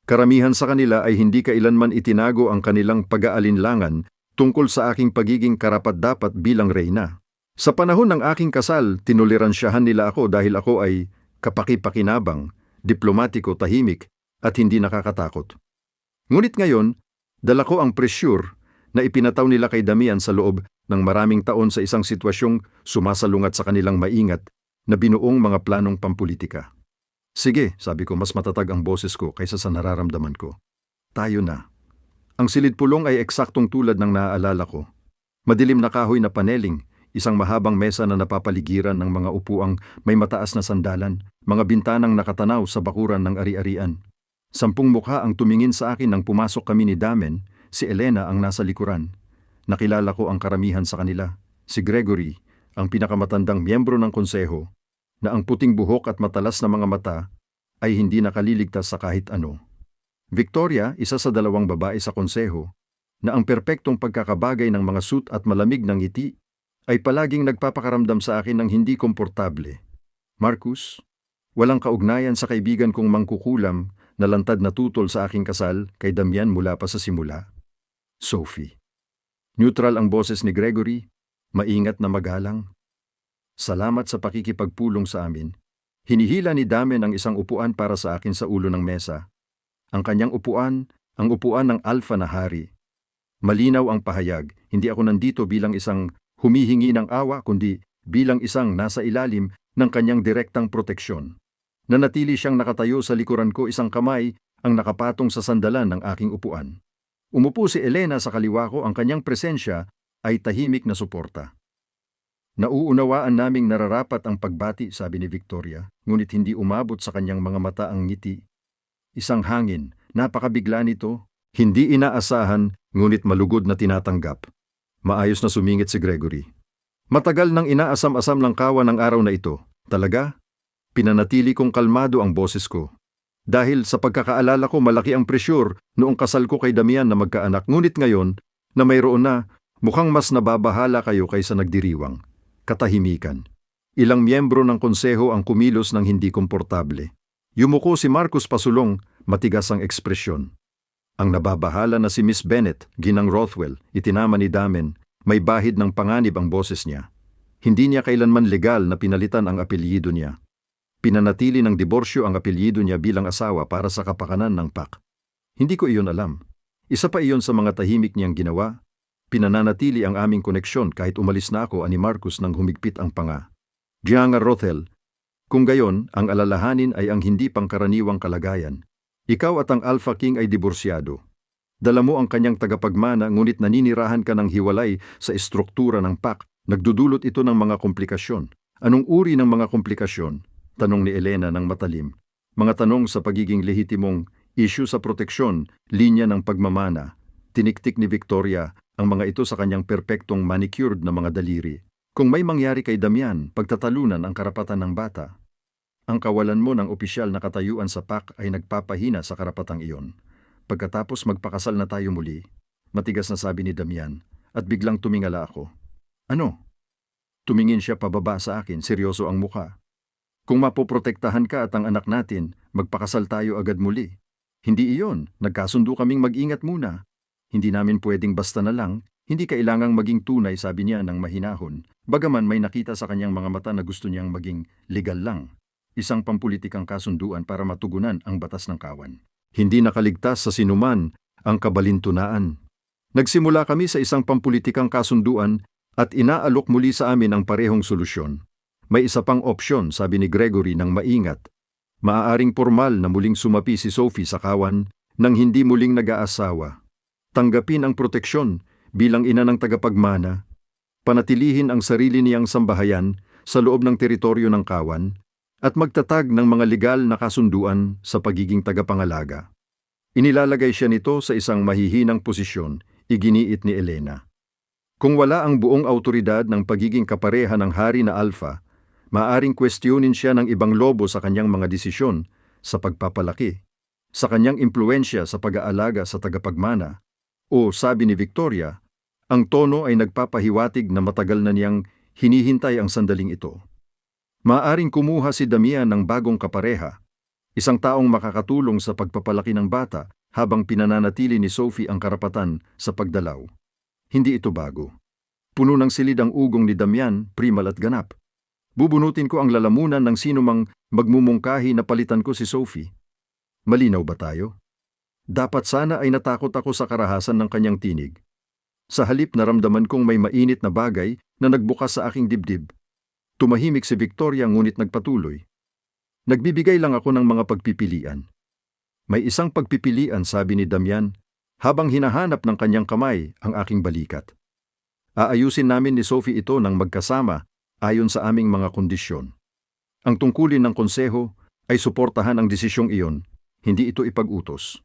A: Karamihan sa kanila ay hindi kailanman itinago ang kanilang pag-aalinlangan tungkol sa aking pagiging karapat-dapat bilang reyna. Sa panahon ng aking kasal, tinoleransyahan nila ako dahil ako ay kapaki-pakinabang, diplomatiko, tahimik, at hindi nakakatakot. Ngunit ngayon, dala ko ang pressure na ipinataw nila kay Damian sa loob ng maraming taon sa isang sitwasyong sumasalungat sa kanilang maingat na binuong mga planong pampulitika. Sige, sabi ko, mas matatag ang boses ko kaysa sa nararamdaman ko. Tayo na. Ang silid-pulong ay eksaktong tulad ng naaalala ko. Madilim na kahoy na paneling, isang mahabang mesa na napapaligiran ng mga upuang may mataas na sandalan, mga bintanang nakatanaw sa bakuran ng ari-arian. 10 mukha ang tumingin sa akin nang pumasok kami ni Damen, si Elena ang nasa likuran. Nakilala ko ang karamihan sa kanila, si Gregory, ang pinakamatandang miyembro ng konseho, na ang puting buhok at matalas na mga mata ay hindi nakaliligtas sa kahit ano. Victoria, isa sa 2 babae sa konseho, na ang perpektong pagkakabagay ng mga suit at malamig ng ngiti ay palaging nagpapakaramdam sa akin ng hindi komportable. Marcus, walang kaugnayan sa kaibigan kong mangkukulam na lantad na tutol sa aking kasal kay Damian mula pa sa simula. Sophie. Neutral ang boses ni Gregory, maingat na magalang. Salamat sa pakikipagpulong sa amin. Hinihila ni Damen ang isang upuan para sa akin sa ulo ng mesa. Ang kanyang upuan, ang upuan ng alpha na hari. Malinaw ang pahayag, hindi ako nandito bilang isang humihingi ng awa kundi bilang isang nasa ilalim ng kanyang direktang proteksyon. Nanatili siyang nakatayo sa likuran ko, isang kamay ang nakapatong sa sandalan ng aking upuan. Umupo si Elena sa kaliwa ko, ang kanyang presensya ay tahimik na suporta. Nauunawaan naming nararapat ang pagbati, sabi ni Victoria, ngunit hindi umabot sa kanyang mga mata ang ngiti. Isang hangin, napakabigla nito, hindi inaasahan, ngunit malugod na tinatanggap. Maayos na sumingit si Gregory. Matagal nang inaasam-asam ng kawan ang araw na ito. Talaga? Pinanatili kong kalmado ang boses ko. Dahil sa pagkakaalala ko, malaki ang presyur noong kasal ko kay Damian na magkaanak. Ngunit ngayon, na mayroon na, mukhang mas nababahala kayo kaysa nagdiriwang. Katahimikan. Ilang miyembro ng konseho ang kumilos ng hindi komportable. Yumuko si Marcus pasulong, matigas ang ekspresyon. Ang nababahala na si Miss Bennet, ginang Rothwell, itinama ni Damen, may bahid ng panganib ang boses niya. Hindi niya kailanman legal na pinalitan ang apelyido niya. Pinanatili ng diborsyo ang apelyido niya bilang asawa para sa kapakanan ng PAC. Hindi ko iyon alam. Isa pa iyon sa mga tahimik niyang ginawa. Pinananatili ang aming koneksyon kahit umalis na ako, ani Marcus nang humigpit ang panga. Gianga Rothel, kung gayon, ang alalahanin ay ang hindi pangkaraniwang kalagayan. Ikaw at ang Alpha King ay diborsyado. Dala mo ang kanyang tagapagmana, ngunit naninirahan ka ng hiwalay sa estruktura ng PAC. Nagdudulot ito ng mga komplikasyon. Anong uri ng mga komplikasyon? Tanong ni Elena ng matalim. Mga tanong sa pagiging lehitimong, issue sa proteksyon, linya ng pagmamana. Tiniktik ni Victoria ang mga ito sa kanyang perpektong manicured na mga daliri. Kung may mangyari kay Damian, pagtatalunan ang karapatan ng bata. Ang kawalan mo ng opisyal na katayuan sa PAC ay nagpapahina sa karapatang iyon. Pagkatapos magpakasal na tayo muli, matigas na sabi ni Damian, at biglang tumingala ako. Ano? Tumingin siya pababa sa akin, seryoso ang mukha. Kung mapoprotektahan ka at ang anak natin, magpakasal tayo agad muli. Hindi iyon, nagkasundo kaming mag-ingat muna. Hindi namin pwedeng basta na lang, hindi kailangang maging tunay, sabi niya ng mahinahon. Bagaman may nakita sa kanyang mga mata na gusto niyang maging legal lang. Isang pampulitikang kasunduan para matugunan ang batas ng kawan. Hindi nakaligtas sa sinuman ang kabalintunaan. Nagsimula kami sa isang pampulitikang kasunduan at inaalok muli sa amin ang parehong solusyon. May isa pang opsyon, sabi ni Gregory ng maingat. Maaaring formal na muling sumapi si Sophie sa kawan nang hindi muling nag-aasawa. Tanggapin ang proteksyon bilang ina ng tagapagmana, panatilihin ang sarili niyang sambahayan sa loob ng teritoryo ng kawan, at magtatag ng mga legal na kasunduan sa pagiging tagapangalaga. Inilalagay siya nito sa isang mahihinang posisyon, iginiit ni Elena. Kung wala ang buong autoridad ng pagiging kapareha ng hari na Alpha, Maaring kwestiyonin siya ng ibang lobo sa kanyang mga desisyon sa pagpapalaki, sa kanyang impluensya sa pag-aalaga sa tagapagmana, o sabi ni Victoria, ang tono ay nagpapahiwatig na matagal na niyang hinihintay ang sandaling ito. Maaring kumuha si Damian ng bagong kapareha, isang taong makakatulong sa pagpapalaki ng bata habang pinananatili ni Sophie ang karapatan sa pagdalaw. Hindi ito bago. Puno ng silid ang ugong ni Damian, primal at ganap. Bubunutin ko ang lalamunan ng sinumang magmumungkahi na palitan ko si Sophie. Malinaw ba tayo? Dapat sana ay natakot ako sa karahasan ng kanyang tinig. Sa halip naramdaman kong may mainit na bagay na nagbukas sa aking dibdib. Tumahimik si Victoria ngunit nagpatuloy. Nagbibigay lang ako ng mga pagpipilian. May isang pagpipilian, sabi ni Damian, habang hinahanap ng kanyang kamay ang aking balikat. Aayusin namin ni Sophie ito ng magkasama ayon sa aming mga kondisyon. Ang tungkulin ng konseho ay suportahan ang desisyong iyon, hindi ito ipag-utos.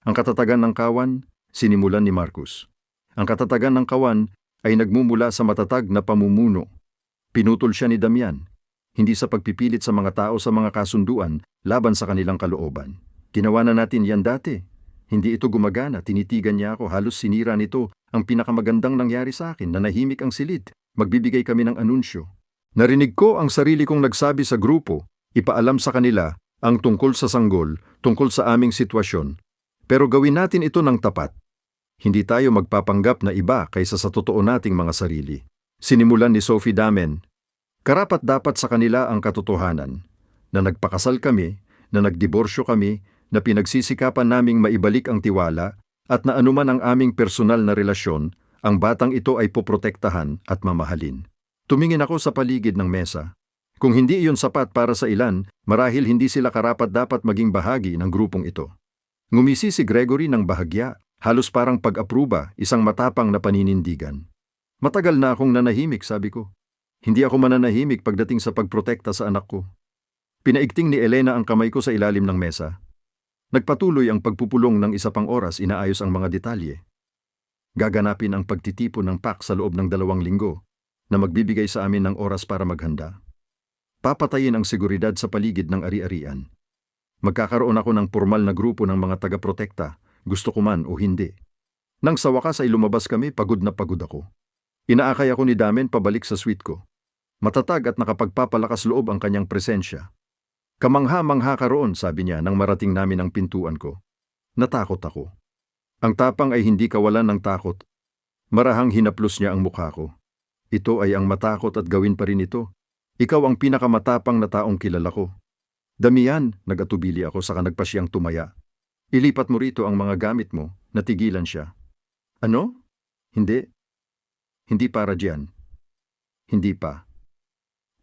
A: Ang katatagan ng kawan, sinimulan ni Marcus. Ang katatagan ng kawan ay nagmumula sa matatag na pamumuno. Pinutol siya ni Damian, hindi sa pagpipilit sa mga tao sa mga kasunduan laban sa kanilang kalooban. Ginawa na natin yan dati. Hindi ito gumagana, tinitigan niya ako, halos sinira nito ang pinakamagandang nangyari sa akin, nanahimik ang silid. Magbibigay kami ng anunsyo. Narinig ko ang sarili kong nagsabi sa grupo, ipaalam sa kanila ang tungkol sa sanggol, tungkol sa aming sitwasyon. Pero gawin natin ito ng tapat. Hindi tayo magpapanggap na iba kaysa sa totoo nating mga sarili. Sinimulan ni Sophie Damen, karapat-dapat sa kanila ang katotohanan, na nagpakasal kami, na nagdiborsyo kami, na pinagsisikapan naming maibalik ang tiwala, at na anuman ang aming personal na relasyon, ang batang ito ay poprotektahan at mamahalin. Tumingin ako sa paligid ng mesa. Kung hindi iyon sapat para sa ilan, marahil hindi sila karapat-dapat maging bahagi ng grupong ito. Ngumisi si Gregory ng bahagya, halos parang pag-apruba, isang matapang na paninindigan. Matagal na akong nanahimik, sabi ko. Hindi ako mananahimik pagdating sa pagprotekta sa anak ko. Pinaigting ni Elena ang kamay ko sa ilalim ng mesa. Nagpatuloy ang pagpupulong ng isa pang oras, inaayos ang mga detalye. Gaganapin ang pagtitipon ng PAC sa loob ng 2 linggo na magbibigay sa amin ng oras para maghanda. Papatayin ang seguridad sa paligid ng ari-arian. Magkakaroon ako ng formal na grupo ng mga taga-protekta, gusto ko man o hindi. Nang sa wakas ay lumabas kami, pagod na pagod ako. Inaakay ako ni Damen pabalik sa suite ko. Matatag at nakapagpapalakas loob ang kanyang presensya. Kamangha-mangha ka roon, sabi niya nang marating namin ang pintuan ko. Natakot ako. Ang tapang ay hindi kawalan ng takot. Marahang hinaplos niya ang mukha ko. Ito ay ang matakot at gawin pa rin ito. Ikaw ang pinakamatapang na taong kilala ko. Damian, nag-atubili ako saka nagpa siyang tumaya. Ilipat mo rito ang mga gamit mo, natigilan siya. Ano? Hindi. Hindi para diyan. Hindi pa.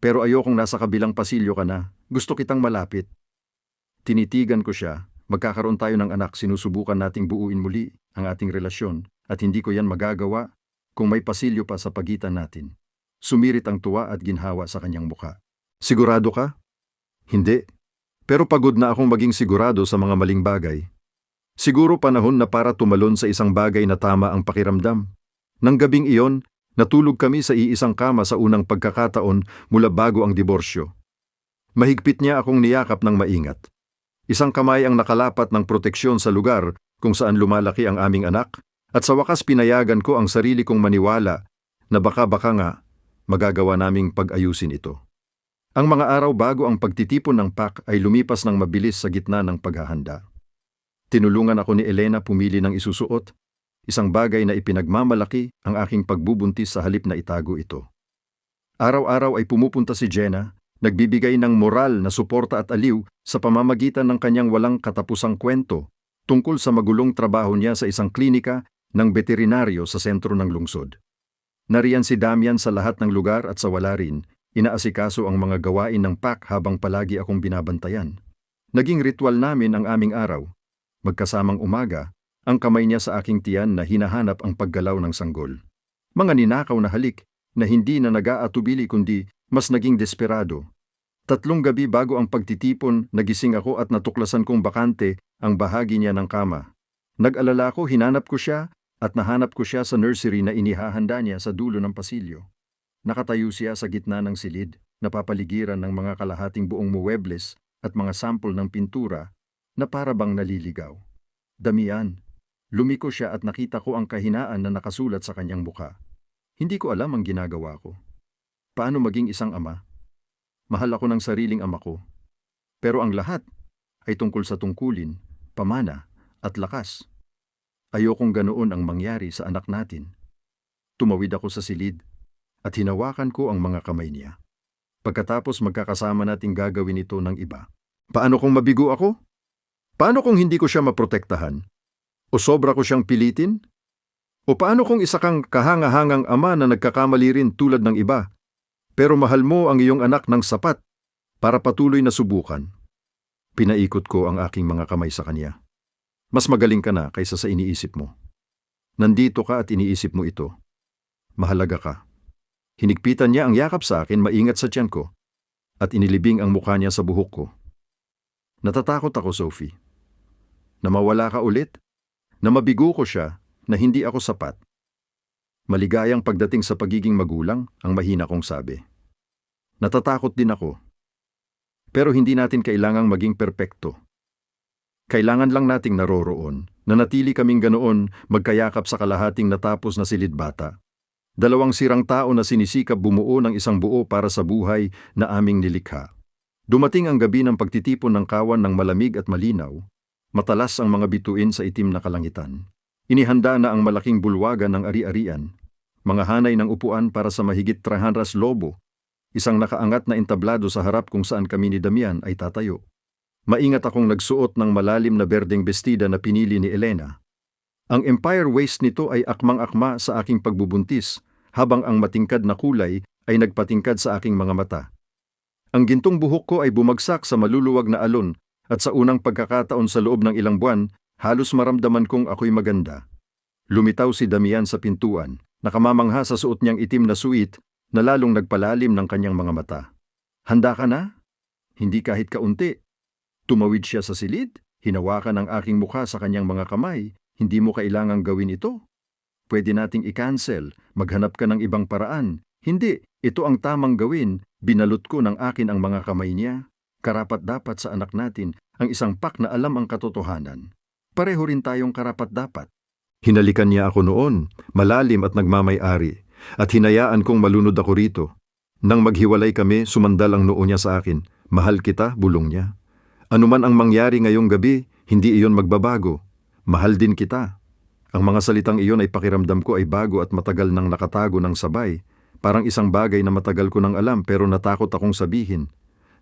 A: Pero ayokong nasa kabilang pasilyo ka na. Gusto kitang malapit. Tinitigan ko siya. Magkakaroon tayo ng anak, sinusubukan nating buuin muli ang ating relasyon at hindi ko yan magagawa kung may pasilyo pa sa pagitan natin. Sumirit ang tuwa at ginhawa sa kanyang mukha. Sigurado ka? Hindi. Pero pagod na akong maging sigurado sa mga maling bagay. Siguro panahon na para tumalon sa isang bagay na tama ang pakiramdam. Nang gabing iyon, natulog kami sa iisang kama sa unang pagkakataon mula bago ang diborsyo. Mahigpit niya akong niyakap ng maingat. Isang kamay ang nakalapat ng proteksyon sa lugar kung saan lumalaki ang aming anak, at sa wakas pinayagan ko ang sarili kong maniwala na baka nga magagawa naming pag-ayusin ito. Ang mga araw bago ang pagtitipon ng PAC ay lumipas ng mabilis sa gitna ng paghahanda. Tinulungan ako ni Elena pumili ng isusuot, isang bagay na ipinagmamalaki ang aking pagbubuntis sa halip na itago ito. Araw-araw ay pumupunta si Jenna, nagbibigay ng moral na suporta at aliw sa pamamagitan ng kanyang walang katapusang kwento tungkol sa magulong trabaho niya sa isang klinika ng veterinaryo sa sentro ng lungsod. Nariyan si Damian sa lahat ng lugar at sa wala rin, inaasikaso ang mga gawain ng PAC habang palagi akong binabantayan. Naging ritual namin ang aming araw. Magkasamang umaga, ang kamay niya sa aking tiyan na hinahanap ang paggalaw ng sanggol. Mga ninakaw na halik na hindi na nag-aatubili kundi mas naging desperado. 3 gabi bago ang pagtitipon, nagising ako at natuklasan kong bakante ang bahagi niya ng kama. Nag-alala ko, hinanap ko siya at nahanap ko siya sa nursery na inihahanda niya sa dulo ng pasilyo. Nakatayo siya sa gitna ng silid, napapaligiran ng mga kalahating buong muwebles at mga sampol ng pintura na para bang naliligaw. Damian, lumiko siya at nakita ko ang kahinaan na nakasulat sa kanyang mukha. Hindi ko alam ang ginagawa ko. Paano maging isang ama? Mahal ako ng sariling ama ko. Pero ang lahat ay tungkol sa tungkulin, pamana at lakas. Ayokong ganoon ang mangyari sa anak natin. Tumawid ako sa silid at hinawakan ko ang mga kamay niya. Pagkatapos magkakasama nating gagawin ito ng iba. Paano kung mabigo ako? Paano kung hindi ko siya maprotektahan? O sobra ko siyang pilitin? O paano kung isa kang kahangahangang ama na nagkakamali rin tulad ng iba, pero mahal mo ang iyong anak ng sapat para patuloy na subukan? Pinaikot ko ang aking mga kamay sa kanya. Mas magaling ka na kaysa sa iniisip mo. Nandito ka at iniisip mo ito. Mahalaga ka. Hinigpitan niya ang yakap sa akin, maingat sa tiyan ko, at inilibing ang mukha niya sa buhok ko. Natatakot ako, Sophie. Na mawala ka ulit? Na mabigo ko siya, na hindi ako sapat. Maligayang pagdating sa pagiging magulang, ang mahina kong sabi. Natatakot din ako. Pero hindi natin kailangang maging perpekto. Kailangan lang nating naroroon, na natili kaming ganoon, magkayakap sa kalahating natapos na silid-bata. Dalawang sirang tao na sinisikap bumuo ng isang buo para sa buhay na aming nilikha. Dumating ang gabi ng pagtitipon ng kawan ng malamig at malinaw. Matalas ang mga bituin sa itim na kalangitan. Inihanda na ang malaking bulwagan ng ari-arian. Mga hanay ng upuan para sa mahigit 300 lobo. Isang nakaangat na entablado sa harap kung saan kami ni Damian ay tatayo. Maingat akong nagsuot ng malalim na berdeng bestida na pinili ni Elena. Ang empire waist nito ay akmang-akma sa aking pagbubuntis, habang ang matingkad na kulay ay nagpatingkad sa aking mga mata. Ang gintong buhok ko ay bumagsak sa maluluwag na alon, at sa unang pagkakataon sa loob ng ilang buwan, halos maramdaman kong ako'y maganda. Lumitaw si Damian sa pintuan, nakamamangha sa suot niyang itim na suit na lalong nagpalalim ng kanyang mga mata. Handa ka na? Hindi kahit kaunti. Tumawid siya sa silid, hinawakan ang aking mukha sa kanyang mga kamay. Hindi mo kailangang gawin ito. Pwede nating i-cancel, maghanap ka ng ibang paraan. Hindi, ito ang tamang gawin. Binalot ko ng akin ang mga kamay niya. Karapat-dapat sa anak natin ang isang pak na alam ang katotohanan. Pareho rin tayong karapat-dapat. Hinalikan niya ako noon, malalim at nagmamay-ari, at hinayaan kong malunod ako rito. Nang maghiwalay kami, sumandal ang noo niya sa akin. Mahal kita, bulong niya. Anuman ang mangyari ngayong gabi, hindi iyon magbabago. Mahal din kita. Ang mga salitang iyon ay pakiramdam ko ay bago at matagal nang nakatago ng sabay. Parang isang bagay na matagal ko nang alam pero natakot akong sabihin.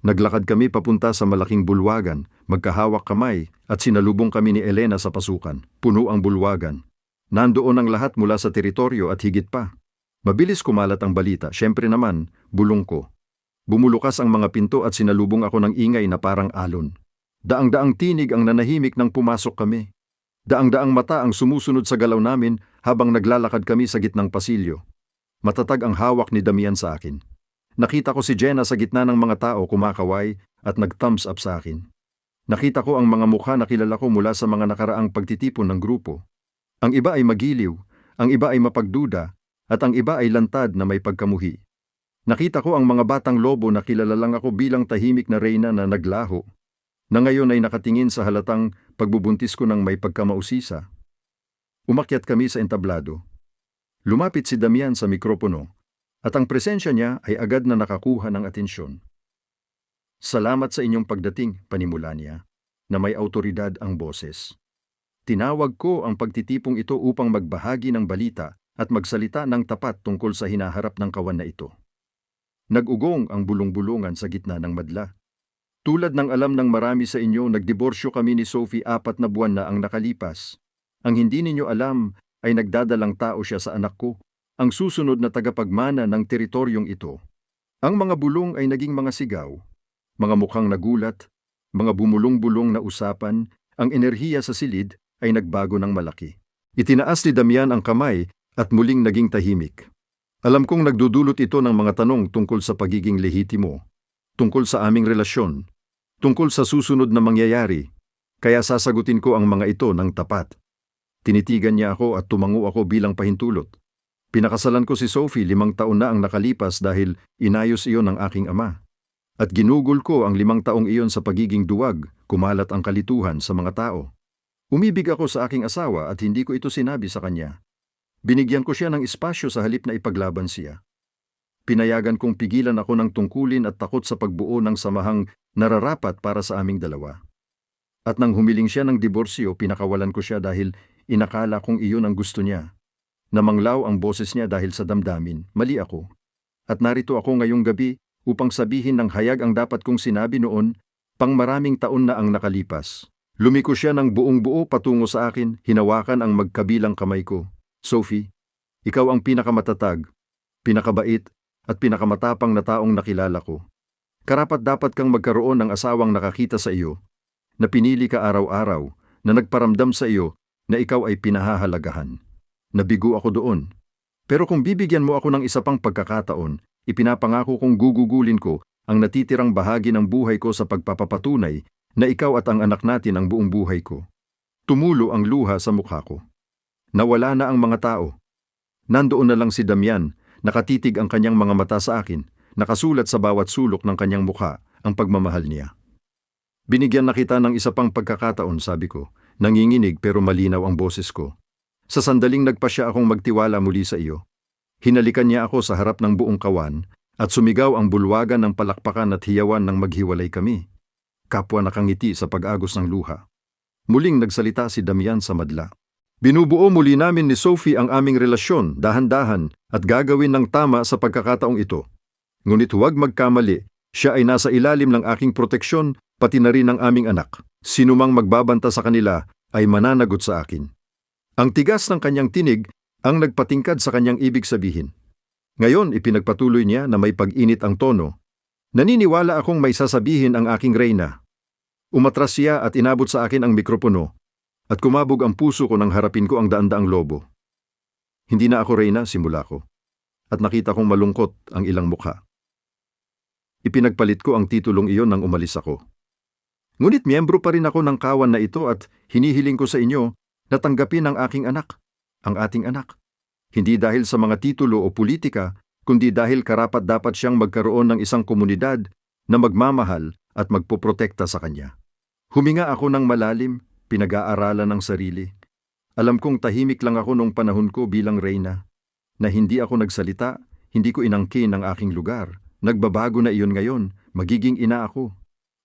A: Naglakad kami papunta sa malaking bulwagan, magkahawak kamay at sinalubong kami ni Elena sa pasukan. Puno ang bulwagan. Nandoon ang lahat mula sa teritoryo at higit pa. Mabilis kumalat ang balita, syempre naman, bulong ko. Bumulukas ang mga pinto at sinalubong ako ng ingay na parang alon. Daang-daang tinig ang nanahimik nang pumasok kami. Daang-daang mata ang sumusunod sa galaw namin habang naglalakad kami sa gitnang pasilyo. Matatag ang hawak ni Damian sa akin. Nakita ko si Jenna sa gitna ng mga tao kumakaway at nag-thumbs up sa akin. Nakita ko ang mga mukha na kilala ko mula sa mga nakaraang pagtitipon ng grupo. Ang iba ay magiliw, ang iba ay mapagduda, at ang iba ay lantad na may pagkamuhi. Nakita ko ang mga batang lobo na kilala lang ako bilang tahimik na reyna na naglaho, na ngayon ay nakatingin sa halatang pagbubuntis ko ng may pagkamausisa. Umakyat kami sa entablado. Lumapit si Damian sa mikropono, at ang presensya niya ay agad na nakakuha ng atensyon. Salamat sa inyong pagdating, panimula niya, na may autoridad ang boses. Tinawag ko ang pagtitipong ito upang magbahagi ng balita at magsalita ng tapat tungkol sa hinaharap ng kawan na ito. Nag-ugong ang bulong-bulungan sa gitna ng madla. Tulad ng alam ng marami sa inyo, nagdiborsyo kami ni Sophie 4 na buwan na ang nakalipas. Ang hindi ninyo alam ay nagdadalang tao siya sa anak ko, ang susunod na tagapagmana ng teritoryong ito. Ang mga bulong ay naging mga sigaw, mga mukhang nagulat, mga bumulong-bulong na usapan, ang enerhiya sa silid ay nagbago ng malaki. Itinaas ni Damian ang kamay at muling naging tahimik. Alam kong nagdudulot ito ng mga tanong tungkol sa pagiging lehitimo, tungkol sa aming relasyon, tungkol sa susunod na mangyayari, kaya sasagutin ko ang mga ito ng tapat. Tinitigan niya ako at tumango ako bilang pahintulot. Pinakasalan ko si Sophie 5 taon na ang nakalipas dahil inayos iyon ng aking ama. At ginugol ko ang 5 taong iyon sa pagiging duwag, kumalat ang kalituhan sa mga tao. Umibig ako sa aking asawa at hindi ko ito sinabi sa kanya. Binigyan ko siya ng espasyo sa halip na ipaglaban siya. Pinayagan kong pigilan ako ng tungkulin at takot sa pagbuo ng samahang nararapat para sa aming dalawa. At nang humiling siya ng diborsyo, pinakawalan ko siya dahil inakala kong iyon ang gusto niya. Namanglaw ang boses niya dahil sa damdamin, mali ako. At narito ako ngayong gabi upang sabihin ng hayag ang dapat kong sinabi noon, pang maraming taon na ang nakalipas. Lumiko siya ng buong buo patungo sa akin, hinawakan ang magkabilang kamay ko. Sophie, ikaw ang pinakamatatag, pinakabait, at pinakamatapang na taong nakilala ko. Karapat-dapat kang magkaroon ng asawang nakakita sa iyo, na pinili ka araw-araw, na nagparamdam sa iyo na ikaw ay pinahahalagahan. Nabigo ako doon. Pero kung bibigyan mo ako ng isa pang pagkakataon, ipinapangako kong gugugulin ko ang natitirang bahagi ng buhay ko sa pagpapapatunay na ikaw at ang anak natin ang buong buhay ko. Tumulo ang luha sa mukha ko. Nawala na ang mga tao. Nandoon na lang si Damian, nakatitig ang kanyang mga mata sa akin, nakasulat sa bawat sulok ng kanyang mukha ang pagmamahal niya. Binigyan na kita ng isa pang pagkakataon, sabi ko, nanginginig pero malinaw ang boses ko. Sa sandaling nagpasya akong magtiwala muli sa iyo. Hinalikan niya ako sa harap ng buong kawan at sumigaw ang bulwagan ng palakpakan at hiyawan nang maghiwalay kami. Kapwa nakangiti sa pag-agos ng luha. Muling nagsalita si Damian sa madla. Binubuo muli namin ni Sophie ang aming relasyon, dahan-dahan, at gagawin ng tama sa pagkakataong ito. Ngunit huwag magkamali, siya ay nasa ilalim ng aking proteksyon, pati na rin ng aming anak. Sinumang magbabanta sa kanila ay mananagot sa akin. Ang tigas ng kanyang tinig ang nagpatingkad sa kanyang ibig sabihin. Ngayon ipinagpatuloy niya na may pag-init ang tono. Naniniwala akong may sasabihin ang aking reyna. Umatras siya at inabot sa akin ang mikropono. At kumabog ang puso ko nang harapin ko ang daan-daang lobo. Hindi na ako reyna, simula ko. At nakita kong malungkot ang ilang mukha. Ipinagpalit ko ang titulong iyon nang umalis ako. Ngunit miyembro pa rin ako ng kawan na ito at hinihiling ko sa inyo na tanggapin ang aking anak, ang ating anak. Hindi dahil sa mga titulo o politika, kundi dahil karapat-dapat siyang magkaroon ng isang komunidad na magmamahal at magpoprotekta sa kanya. Huminga ako ng malalim, pinag-aaralan ng sarili. Alam kong tahimik lang ako noong panahon ko bilang reyna, na hindi ako nagsalita, hindi ko inangkin ang aking lugar. Nagbabago na iyon ngayon, magiging ina ako.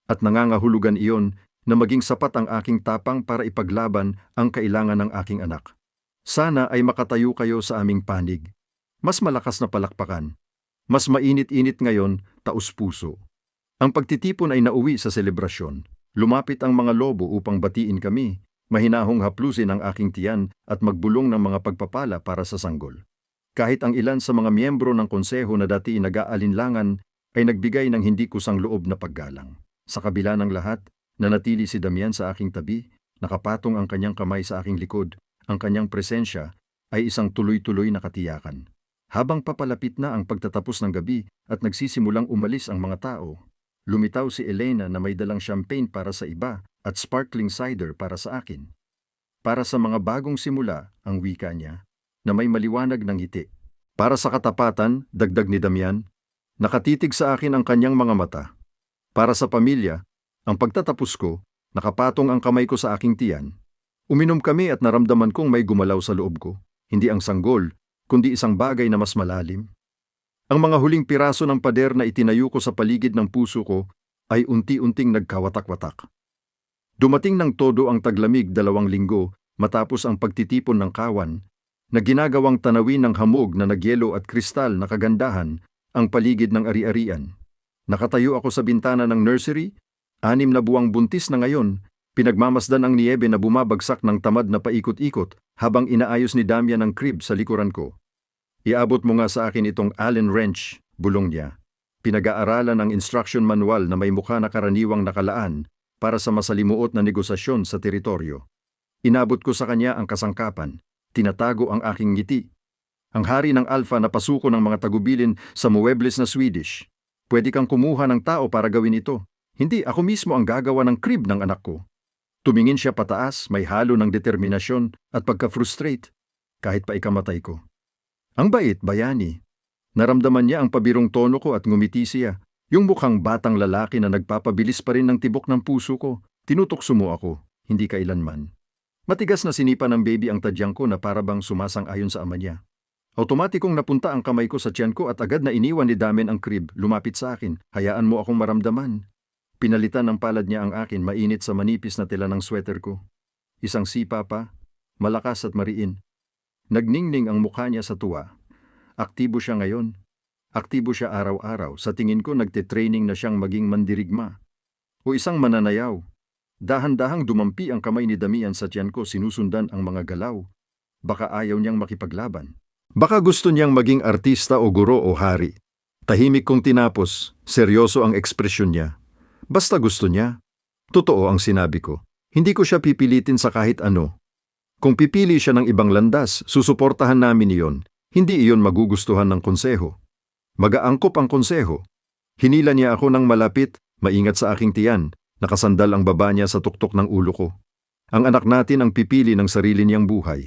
A: At nangangahulugan iyon na maging sapat ang aking tapang para ipaglaban ang kailangan ng aking anak. Sana ay makatayo kayo sa aming panig. Mas malakas na palakpakan. Mas mainit-init ngayon, taus-puso. Ang pagtitipon ay nauwi sa selebrasyon. Lumapit ang mga lobo upang batiin kami. Mahinahong haplusin ang aking tiyan at magbulong ng mga pagpapala para sa sanggol. Kahit ang ilan sa mga miyembro ng konseho na dati nag-aalinlangan ay nagbigay ng hindi kusang loob na paggalang. Sa kabila ng lahat, nanatili si Damian sa aking tabi, nakapatong ang kanyang kamay sa aking likod, ang kanyang presensya ay isang tuloy-tuloy na katiyakan. Habang papalapit na ang pagtatapos ng gabi at nagsisimulang umalis ang mga tao, lumitaw si Elena na may dalang champagne para sa iba at sparkling cider para sa akin. Para sa mga bagong simula, ang wika niya, na may maliwanag ng ngiti. Para sa katapatan, dagdag ni Damian, nakatitig sa akin ang kanyang mga mata. Para sa pamilya, ang pagtatapos ko, nakapatong ang kamay ko sa aking tiyan. Uminom kami at naramdaman kong may gumalaw sa loob ko, hindi ang sanggol, kundi isang bagay na mas malalim. Ang mga huling piraso ng pader na itinayo ko sa paligid ng puso ko ay unti-unting nagkawatak-watak. Dumating ng todo ang taglamig 2 linggo matapos ang pagtitipon ng kawan, na ginagawang tanawin ng hamog na nagyelo at kristal na kagandahan ang paligid ng ari-arian. Nakatayo ako sa bintana ng nursery, 6 na buwang buntis na ngayon, pinagmamasdan ang niyebe na bumabagsak ng tamad na paikot-ikot habang inaayos ni Damian ang crib sa likuran ko. Iabot mo nga sa akin itong Allen wrench, bulong niya. Pinag-aaralan ang instruction manual na may mukha na karaniwang nakalaan para sa masalimuot na negosasyon sa teritoryo. Inabot ko sa kanya ang kasangkapan. Tinatago ang aking ngiti. Ang hari ng Alpha na pasuko ng mga tagubilin sa muebles na Swedish. Pwede kang kumuha ng tao para gawin ito. Hindi, ako mismo ang gagawa ng crib ng anak ko. Tumingin siya pataas, may halo ng determinasyon at pagka-frustrate, kahit pa ikamatay ko. Ang bait, bayani. Naramdaman niya ang pabirong tono ko at ngumiti siya. Yung mukhang batang lalaki na nagpapabilis pa rin ng tibok ng puso ko. Tinutokso mo ako, hindi kailanman. Matigas na sinipa ng baby ang tadyang ko na parabang sumasang-ayon sa ama niya. Automatikong napunta ang kamay ko sa tiyan ko at agad na iniwan ni Damen ang crib, lumapit sa akin. Hayaan mo akong maramdaman. Pinalitan ng palad niya ang akin, mainit sa manipis na tela ng sweater ko. Isang sipa pa, malakas at mariin. Nagningning ang mukha niya sa tuwa. Aktibo siya ngayon. Aktibo siya araw-araw. Sa tingin ko nagte-training na siyang maging mandirigma. O isang mananayaw. Dahan-dahang dumampi ang kamay ni Damian sa tiyan ko, sinusundan ang mga galaw. Baka ayaw niyang makipaglaban. Baka gusto niyang maging artista o guro o hari. Tahimik kong tinapos, seryoso ang ekspresyon niya. Basta gusto niya. Totoo ang sinabi ko. Hindi ko siya pipilitin sa kahit ano. Kung pipili siya ng ibang landas, susuportahan namin iyon. Hindi iyon magugustuhan ng konseho. Mag-aangkop ang konseho. Hinila niya ako ng malapit, maingat sa aking tiyan. Nakasandal ang baba niya sa tuktok ng ulo ko. Ang anak natin ang pipili ng sarili niyang buhay.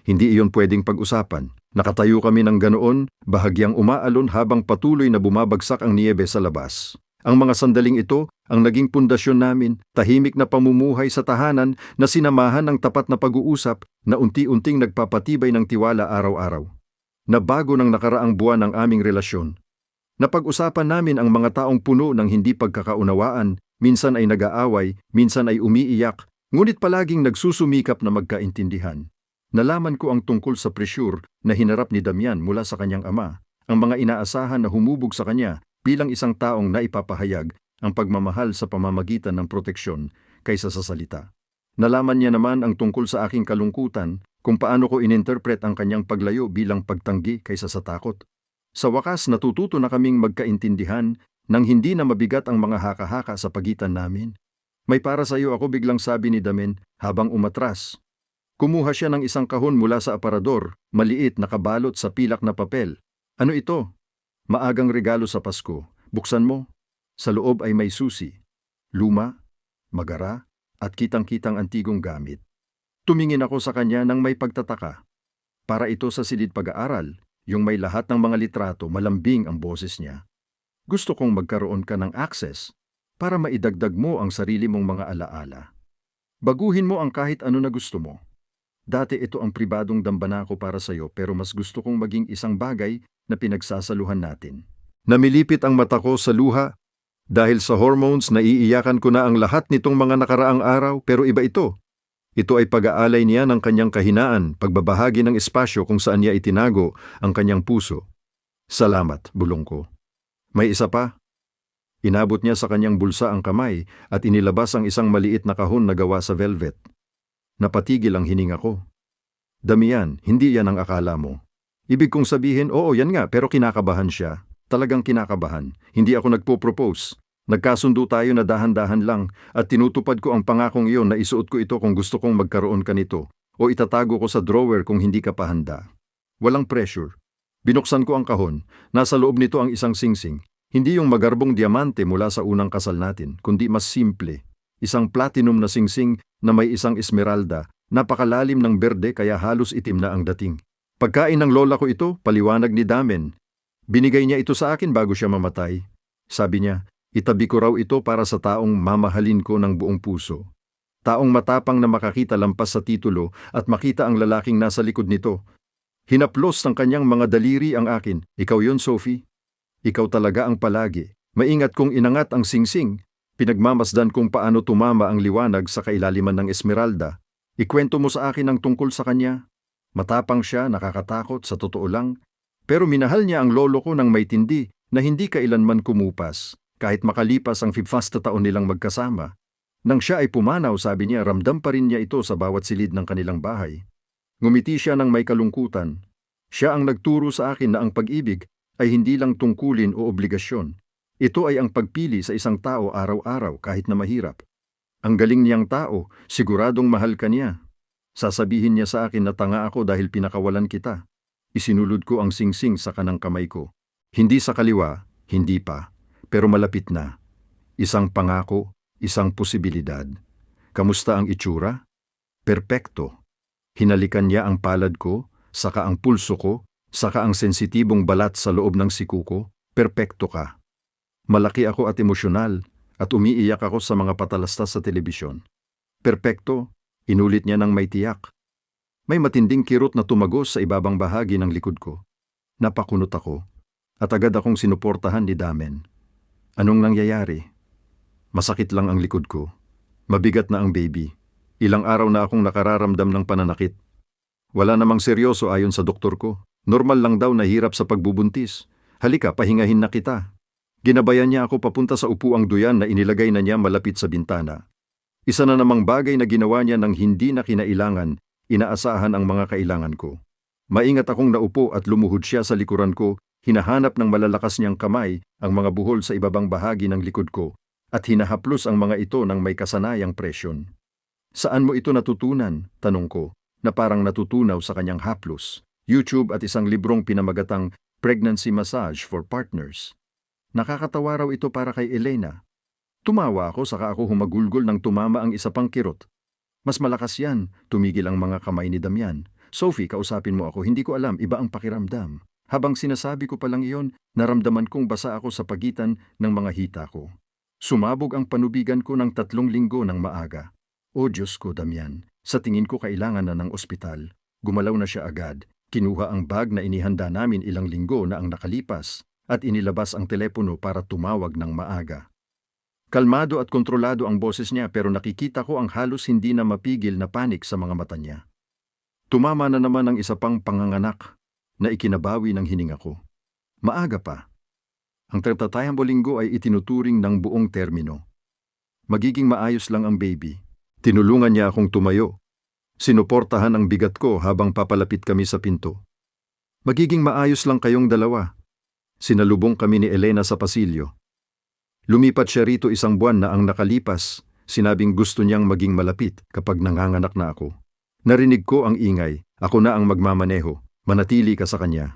A: Hindi iyon pwedeng pag-usapan. Nakatayo kami ng ganoon, bahagyang umaalon habang patuloy na bumabagsak ang niyebe sa labas. Ang mga sandaling ito ang naging pundasyon namin, tahimik na pamumuhay sa tahanan na sinamahan ng tapat na pag-uusap na unti-unting nagpapatibay ng tiwala araw-araw. Nabago ng nakaraang buwan ang aming relasyon. Napag-usapan namin ang mga taong puno ng hindi pagkakaunawaan, minsan ay nag-aaway, minsan ay umiiyak, ngunit palaging nagsusumikap na magkaintindihan. Nalaman ko ang tungkol sa pressure na hinarap ni Damian mula sa kanyang ama, ang mga inaasahan na humubog sa kanya bilang isang taong naipapahayag ang pagmamahal sa pamamagitan ng proteksyon kaysa sa salita. Nalaman niya naman ang tungkol sa aking kalungkutan, kung paano ko ininterpret ang kanyang paglayo bilang pagtanggi kaysa sa takot. Sa wakas, natututo na kaming magkaintindihan nang hindi na mabigat ang mga haka-haka sa pagitan namin. May para sa iyo ako, biglang sabi ni Damen habang umatras. Kumuha siya ng isang kahon mula sa aparador, maliit, nakabalot sa pilak na papel. Ano ito? Maagang regalo sa Pasko. Buksan mo. Sa loob ay may susi. Luma, magara, at kitang-kitang antigong gamit. Tumingin ako sa kanya nang may pagtataka. Para ito sa silid pag-aaral, yung may lahat ng mga litrato, malambing ang boses niya. Gusto kong magkaroon ka ng access para maidagdag mo ang sarili mong mga alaala. Baguhin mo ang kahit ano na gusto mo. Dati ito ang pribadong dambana ko para sa iyo, pero mas gusto kong maging isang bagay na pinagsasaluhan natin. Namilipit ang mata ko sa luha. Dahil sa hormones, naiiyakan ko na ang lahat nitong mga nakaraang araw, pero iba ito. Ito ay pag-aalay niya ng kanyang kahinaan, pagbabahagi ng espasyo kung saan niya itinago ang kanyang puso. Salamat, bulong ko. May isa pa. Inabot niya sa kanyang bulsa ang kamay at inilabas ang isang maliit na kahon na gawa sa velvet. Napatigil ang hininga ko. Damian, hindi yan ang akala mo. Ibig kong sabihin, oo yan nga, pero kinakabahan siya. Talagang kinakabahan. Hindi ako nagpo-propose. Nagkasundo tayo na dahan-dahan lang at tinutupad ko ang pangakong iyon na isuot ko ito kung gusto kong magkaroon ka nito o itatago ko sa drawer kung hindi ka pa handa. Walang pressure. Binuksan ko ang kahon. Nasa loob nito ang isang singsing. Hindi yung magarbong diamante mula sa unang kasal natin, kundi mas simple. Isang platinum na singsing na may isang esmeralda, napakalalim ng berde kaya halos itim na ang dating. Pagkain ng lola ko ito, paliwanag ni Damen. Binigay niya ito sa akin bago siya mamatay. Sabi niya, itabi ko raw ito para sa taong mamahalin ko ng buong puso. Taong matapang na makakita lampas sa titulo at makita ang lalaking nasa likod nito. Hinaplos ng kanyang mga daliri ang akin. Ikaw yon, Sophie. Ikaw talaga ang palagi. Maingat kong inangat ang singsing. Pinagmamasdan kung paano tumama ang liwanag sa kailaliman ng esmeralda. Ikwento mo sa akin ang tungkol sa kanya. Matapang siya, nakakatakot, sa totoo lang. Pero minahal niya ang lolo ko ng may tindi na hindi kailanman kumupas. Kahit makalipas ang 50 taon nilang magkasama. Nang siya ay pumanaw, sabi niya, ramdam pa rin niya ito sa bawat silid ng kanilang bahay. Ngumiti siya ng may kalungkutan. Siya ang nagturo sa akin na ang pag-ibig ay hindi lang tungkulin o obligasyon. Ito ay ang pagpili sa isang tao araw-araw kahit na mahirap. Ang galing niyang tao, siguradong mahal ka niya. Sasabihin niya sa akin na tanga ako dahil pinakawalan kita. Isinulod ko ang singsing sa kanang kamay ko. Hindi sa kaliwa, hindi pa. Pero malapit na. Isang pangako, isang posibilidad. Kamusta ang itsura? Perpekto. Hinalikan niya ang palad ko, saka ang pulso ko, Saka ang sensitibong balat sa loob ng siku ko, perpekto ka. Malaki ako at emosyonal at umiiyak ako sa mga patalastas sa telebisyon. Perpekto, inulit niya ng may tiyak. May matinding kirot na tumagos sa ibabang bahagi ng likod ko. Napakunot ako at agad akong sinuportahan ni Damen. Anong nangyayari? Masakit lang ang likod ko. Mabigat na ang baby. Ilang araw na akong nakararamdam ng pananakit. Wala namang seryoso ayon sa doktor ko. Normal lang daw na hirap sa pagbubuntis. Halika, pahingahin na kita. Ginabayan niya ako papunta sa upuang duyan na inilagay na niya malapit sa bintana. Isa na namang bagay na ginawa niya nang hindi na kinailangan, inaasahan ang mga kailangan ko. Maingat akong naupo at lumuhod siya sa likuran ko, hinahanap ng malalakas niyang kamay ang mga buhol sa ibabang bahagi ng likod ko at hinahaplos ang mga ito ng may kasanayang presyon. Saan mo ito natutunan? Tanong ko, na parang natutunaw sa kanyang haplos. YouTube at isang librong pinamagatang Pregnancy Massage for Partners. Nakakatawa raw ito para kay Elena. Tumawa ako saka ako humagulgol nang tumama ang isa pang kirot. Mas malakas yan, tumigil ang mga kamay ni Damian. Sophie, kausapin mo ako, hindi ko alam, iba ang pakiramdam. Habang sinasabi ko pa lang iyon, naramdaman kong basa ako sa pagitan ng mga hita ko. Sumabog ang panubigan ko ng 3 linggo ng maaga. O Diyos ko, Damian, sa tingin ko kailangan na ng ospital. Gumalaw na siya agad. Kinuha ang bag na inihanda namin ilang linggo na ang nakalipas at inilabas ang telepono para tumawag ng maaga. Kalmado at kontrolado ang boses niya pero nakikita ko ang halos hindi na mapigil na panik sa mga mata niya. Tumama na naman ang isa pang panganganak na ikinabawi ng hininga ko. Maaga pa. Ang 30 linggo ay itinuturing ng buong termino. Magiging maayos lang ang baby. Tinulungan niya akong tumayo. Sinuportahan ang bigat ko habang papalapit kami sa pinto. Magiging maayos lang kayong dalawa. Sinalubong kami ni Elena sa pasilyo. Lumipat siya rito 1 buwan na ang nakalipas. Sinabing gusto niyang maging malapit kapag nanganganak na ako. Narinig ko ang ingay. Ako na ang magmamaneho. Manatili ka sa kanya.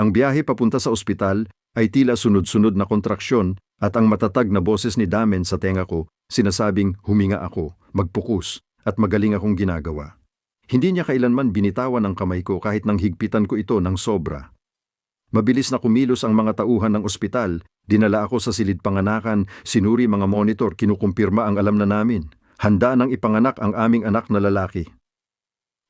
A: Ang biyahe papunta sa ospital ay tila sunod-sunod na kontraksyon at ang matatag na boses ni Damen sa tenga ko sinasabing huminga ako, magpukus at magaling akong ginagawa. Hindi niya kailanman binitawan ang kamay ko kahit nang higpitan ko ito ng sobra. Mabilis na kumilos ang mga tauhan ng ospital, dinala ako sa silid panganakan, sinuri mga monitor, kinukumpirma ang alam na namin. Handa nang ipanganak ang aming anak na lalaki.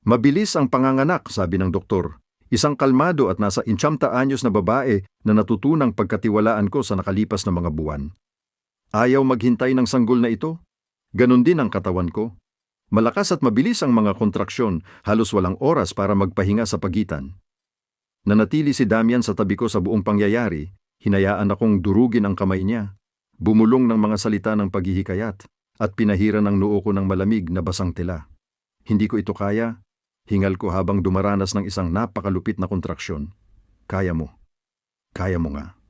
A: Mabilis ang panganganak, sabi ng doktor. Isang kalmado at nasa 80 anyos na babae na natutunang pagkatiwalaan ko sa nakalipas na mga buwan. Ayaw maghintay ng sanggol na ito. Ganon din ang katawan ko. Malakas at mabilis ang mga kontraksyon, halos walang oras para magpahinga sa pagitan. Nanatili si Damian sa tabi ko sa buong pangyayari, hinayaan akong durugin ang kamay niya, bumulong ng mga salita ng paghihikayat, at pinahiran ng noo ko ng malamig na basang tela. Hindi ko ito kaya, hingal ko habang dumaranas ng isang napakalupit na kontraksyon. Kaya mo. Kaya mo nga.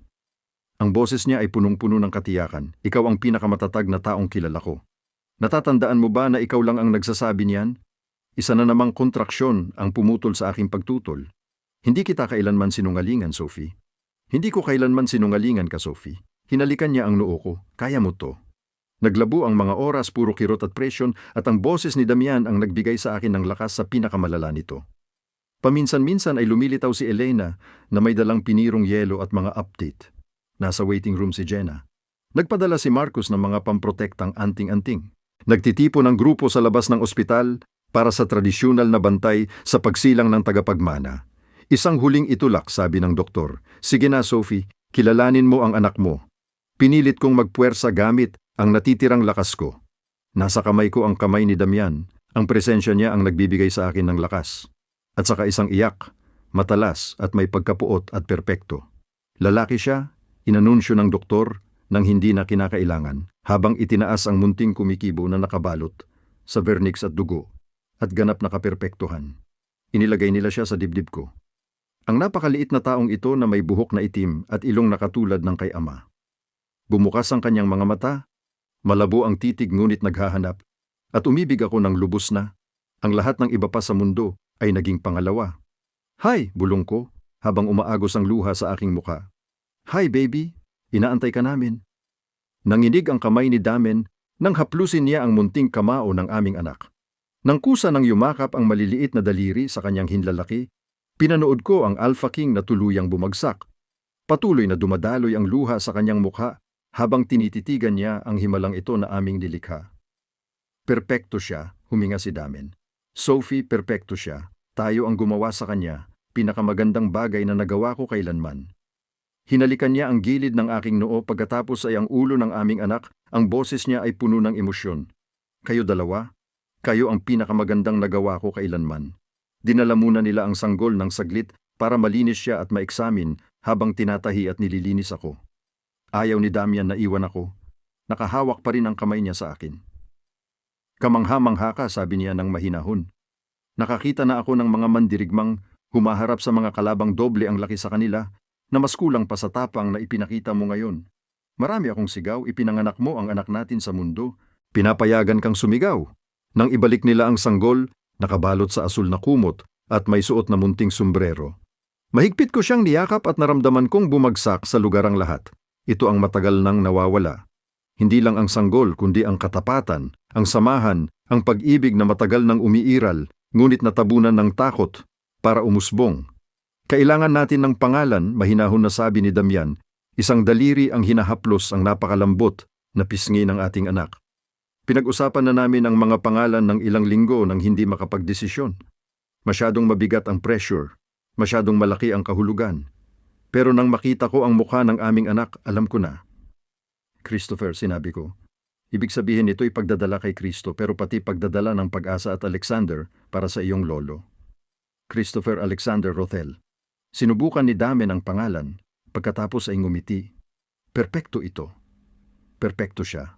A: Ang boses niya ay punong-puno ng katiyakan, ikaw ang pinakamatatag na taong kilala ko. Natatandaan mo ba na ikaw lang ang nagsasabi niyan? Isa na namang kontraksyon ang pumutol sa aking pagtutol. Hindi kita kailanman sinungalingan, Sophie. Hindi ko kailanman sinungalingan ka, Sophie. Hinalikan niya ang noo ko. Kaya mo to. Naglabo ang mga oras, puro kirot at presyon, at ang boses ni Damian ang nagbigay sa akin ng lakas sa pinakamalala nito. Paminsan-minsan ay lumilitaw si Elena na may dalang pinirong yelo at mga update. Nasa waiting room si Jenna. Nagpadala si Marcus ng mga pamprotektang anting-anting. Nagtitipon ng grupo sa labas ng ospital para sa tradisyonal na bantay sa pagsilang ng tagapagmana. Isang huling itulak, sabi ng doktor. Sige na, Sophie, kilalanin mo ang anak mo. Pinilit kong magpuwersa gamit ang natitirang lakas ko. Nasa kamay ko ang kamay ni Damian. Ang presensya niya ang nagbibigay sa akin ng lakas. At saka isang iyak, matalas at may pagkapuot at perpekto. Lalaki siya, inanunsyo ng doktor, nang hindi na kinakailangan, habang itinaas ang munting kumikibo na nakabalot sa vernix at dugo at ganap na kaperpektuhan. Inilagay nila siya sa dibdib ko. Ang napakaliit na taong ito na may buhok na itim at ilong na katulad ng kay ama. Bumukas ang kanyang mga mata, malabo ang titig ngunit naghahanap, at umibig ako ng lubos na. Ang lahat ng iba pa sa mundo ay naging pangalawa. Hi, bulong ko, habang umaagos ang luha sa aking muka. Hi, baby. Inaantay ka namin. Nanginig ang kamay ni Damen nang haplusin niya ang munting kamao ng aming anak. Nang kusa nang yumakap ang maliliit na daliri sa kanyang hinlalaki, Pinanood ko ang Alpha King na tuluyang bumagsak. Patuloy na dumadaloy ang luha sa kanyang mukha habang tinititigan niya ang himalang ito na aming nilikha. Perpekto siya, huminga si Damen. Sophie, perpekto siya. Tayo ang gumawa sa kanya, pinakamagandang bagay na nagawa ko kailanman. Hinalikan niya ang gilid ng aking noo pagkatapos ay ang ulo ng aming anak, ang boses niya ay puno ng emosyon. Kayo dalawa, kayo ang pinakamagandang nagawa ko kailanman. Dinala muna nila ang sanggol ng saglit para malinis siya at maeksamin habang tinatahi at nililinis ako. Ayaw ni Damian na iwan ako. Nakahawak pa rin ang kamay niya sa akin. Kamangha-mangha ka, sabi niya ng mahinahon. Nakakita na ako ng mga mandirigmang humaharap sa mga kalabang doble ang laki sa kanila na mas kulang pa sa tapang na ipinakita mo ngayon. Marami akong sigaw, ipinanganak mo ang anak natin sa mundo. Pinapayagan kang sumigaw. Nang ibalik nila ang sanggol, nakabalot sa asul na kumot at may suot na munting sombrero. Mahigpit ko siyang niyakap at naramdaman kong bumagsak sa lugar ang lahat. Ito ang matagal nang nawawala. Hindi lang ang sanggol kundi ang katapatan, ang samahan, ang pag-ibig na matagal nang umiiral, ngunit natabunan ng takot para umusbong. Kailangan natin ng pangalan, mahinahon na sabi ni Damian. Isang daliri ang hinahaplos ang napakalambot na pisngi ng ating anak. Pinag-usapan na namin ang mga pangalan ng ilang linggo nang hindi makapagdesisyon. Masyadong mabigat ang pressure, masyadong malaki ang kahulugan. Pero nang makita ko ang mukha ng aming anak, alam ko na. Christopher, sinabi ko. Ibig sabihin nito'y pagdadala kay Kristo pero pati pagdadala ng Pag-asa at Alexander para sa iyong lolo. Christopher Alexander Rothel. Sinubukan ni Damen ang pangalan, pagkatapos ay ngumiti. Perpekto ito. Perpekto siya.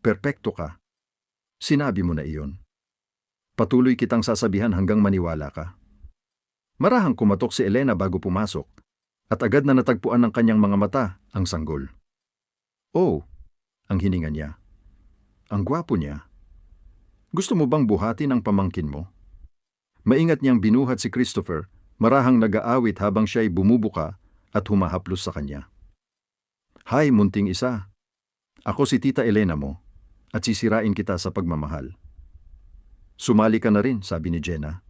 A: Perpekto ka. Sinabi mo na iyon. Patuloy kitang sasabihan hanggang maniwala ka. Marahang kumatok si Elena bago pumasok, at agad na natagpuan ng kanyang mga mata ang sanggol. Oh, ang hininga niya. Ang gwapo niya. Gusto mo bang buhatin ang pamangkin mo? Maingat niyang binuhat si Christopher, marahang nag-aawit habang siya'y bumubuka at humahaplos sa kanya. Hay, munting isa. Ako si Tita Elena mo, at sisirain kita sa pagmamahal. Sumali ka na rin, sabi ni Jenna,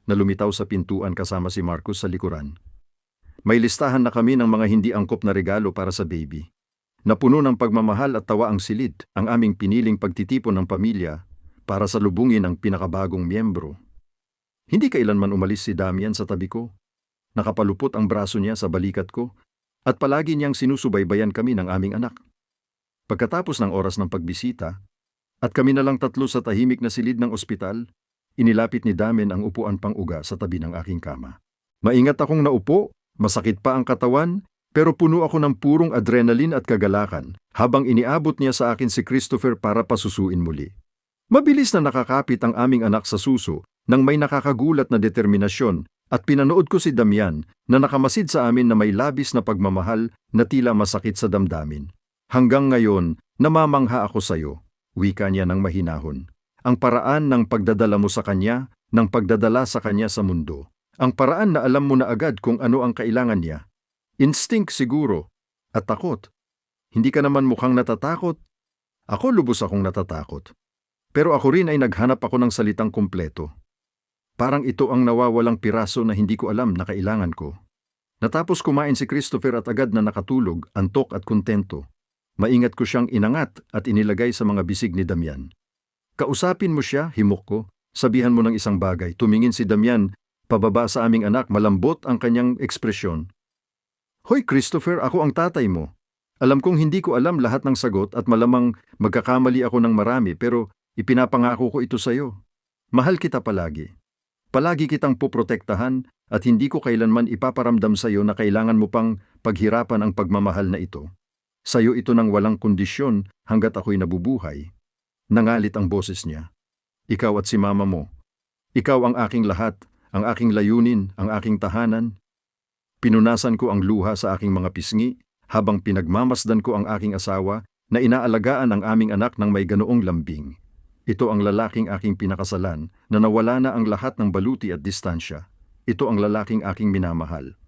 A: na lumitaw sa pintuan kasama si Marcus sa likuran. May listahan na kami ng mga hindi angkop na regalo para sa baby. Napuno ng pagmamahal at tawa ang silid, ang aming piniling pagtitipon ng pamilya para salubungin ang pinakabagong miyembro. Hindi kailanman umalis si Damian sa tabi ko. Nakapalupot ang braso niya sa balikat ko at palagi niyang sinusubaybayan kami ng aming anak. Pagkatapos ng oras ng pagbisita, at kami na lang tatlo sa tahimik na silid ng ospital, inilapit ni Damian ang upuan pang-uga sa tabi ng aking kama. Maingat akong naupo, masakit pa ang katawan, pero puno ako ng purong adrenaline at kagalakan habang iniabot niya sa akin si Christopher para pasusuin muli. Mabilis na nakakapit ang aming anak sa suso nang may nakakagulat na determinasyon at pinanood ko si Damian na nakamasid sa amin na may labis na pagmamahal na tila masakit sa damdamin. Hanggang ngayon, namamangha ako sa iyo, wika niya ng mahinahon. Ang paraan ng pagdadala mo sa kanya, ng pagdadala sa kanya sa mundo. Ang paraan na alam mo na agad kung ano ang kailangan niya. Instinct siguro, at takot. Hindi ka naman mukhang natatakot. Ako lubos akong natatakot. Pero ako rin ay naghanap ako ng salitang kumpleto. Parang ito ang nawawalang piraso na hindi ko alam na kailangan ko. Natapos kumain si Christopher at agad na nakatulog, antok at kontento. Maingat ko siyang inangat at inilagay sa mga bisig ni Damian. Kausapin mo siya, himok ko. Sabihan mo ng isang bagay. Tumingin si Damian, pababa sa aming anak, malambot ang kanyang ekspresyon. Hoy Christopher, ako ang tatay mo. Alam kong hindi ko alam lahat ng sagot at malamang magkakamali ako ng marami pero ipinapangako ko ito sa iyo. Mahal kita palagi. Palagi kitang poprotektahan at hindi ko kailanman ipaparamdam sa iyo na kailangan mo pang paghirapan ang pagmamahal na ito. Sa iyo ito nang walang kondisyon hanggat ako'y nabubuhay. Nangalit ang boses niya. Ikaw at si mama mo. Ikaw ang aking lahat, ang aking layunin, ang aking tahanan. Pinunasan ko ang luha sa aking mga pisngi habang pinagmamasdan ko ang aking asawa na inaalagaan ang aming anak ng may ganoong lambing. Ito ang lalaking aking pinakasalan na nawala na ang lahat ng baluti at distansya. Ito ang lalaking aking minamahal.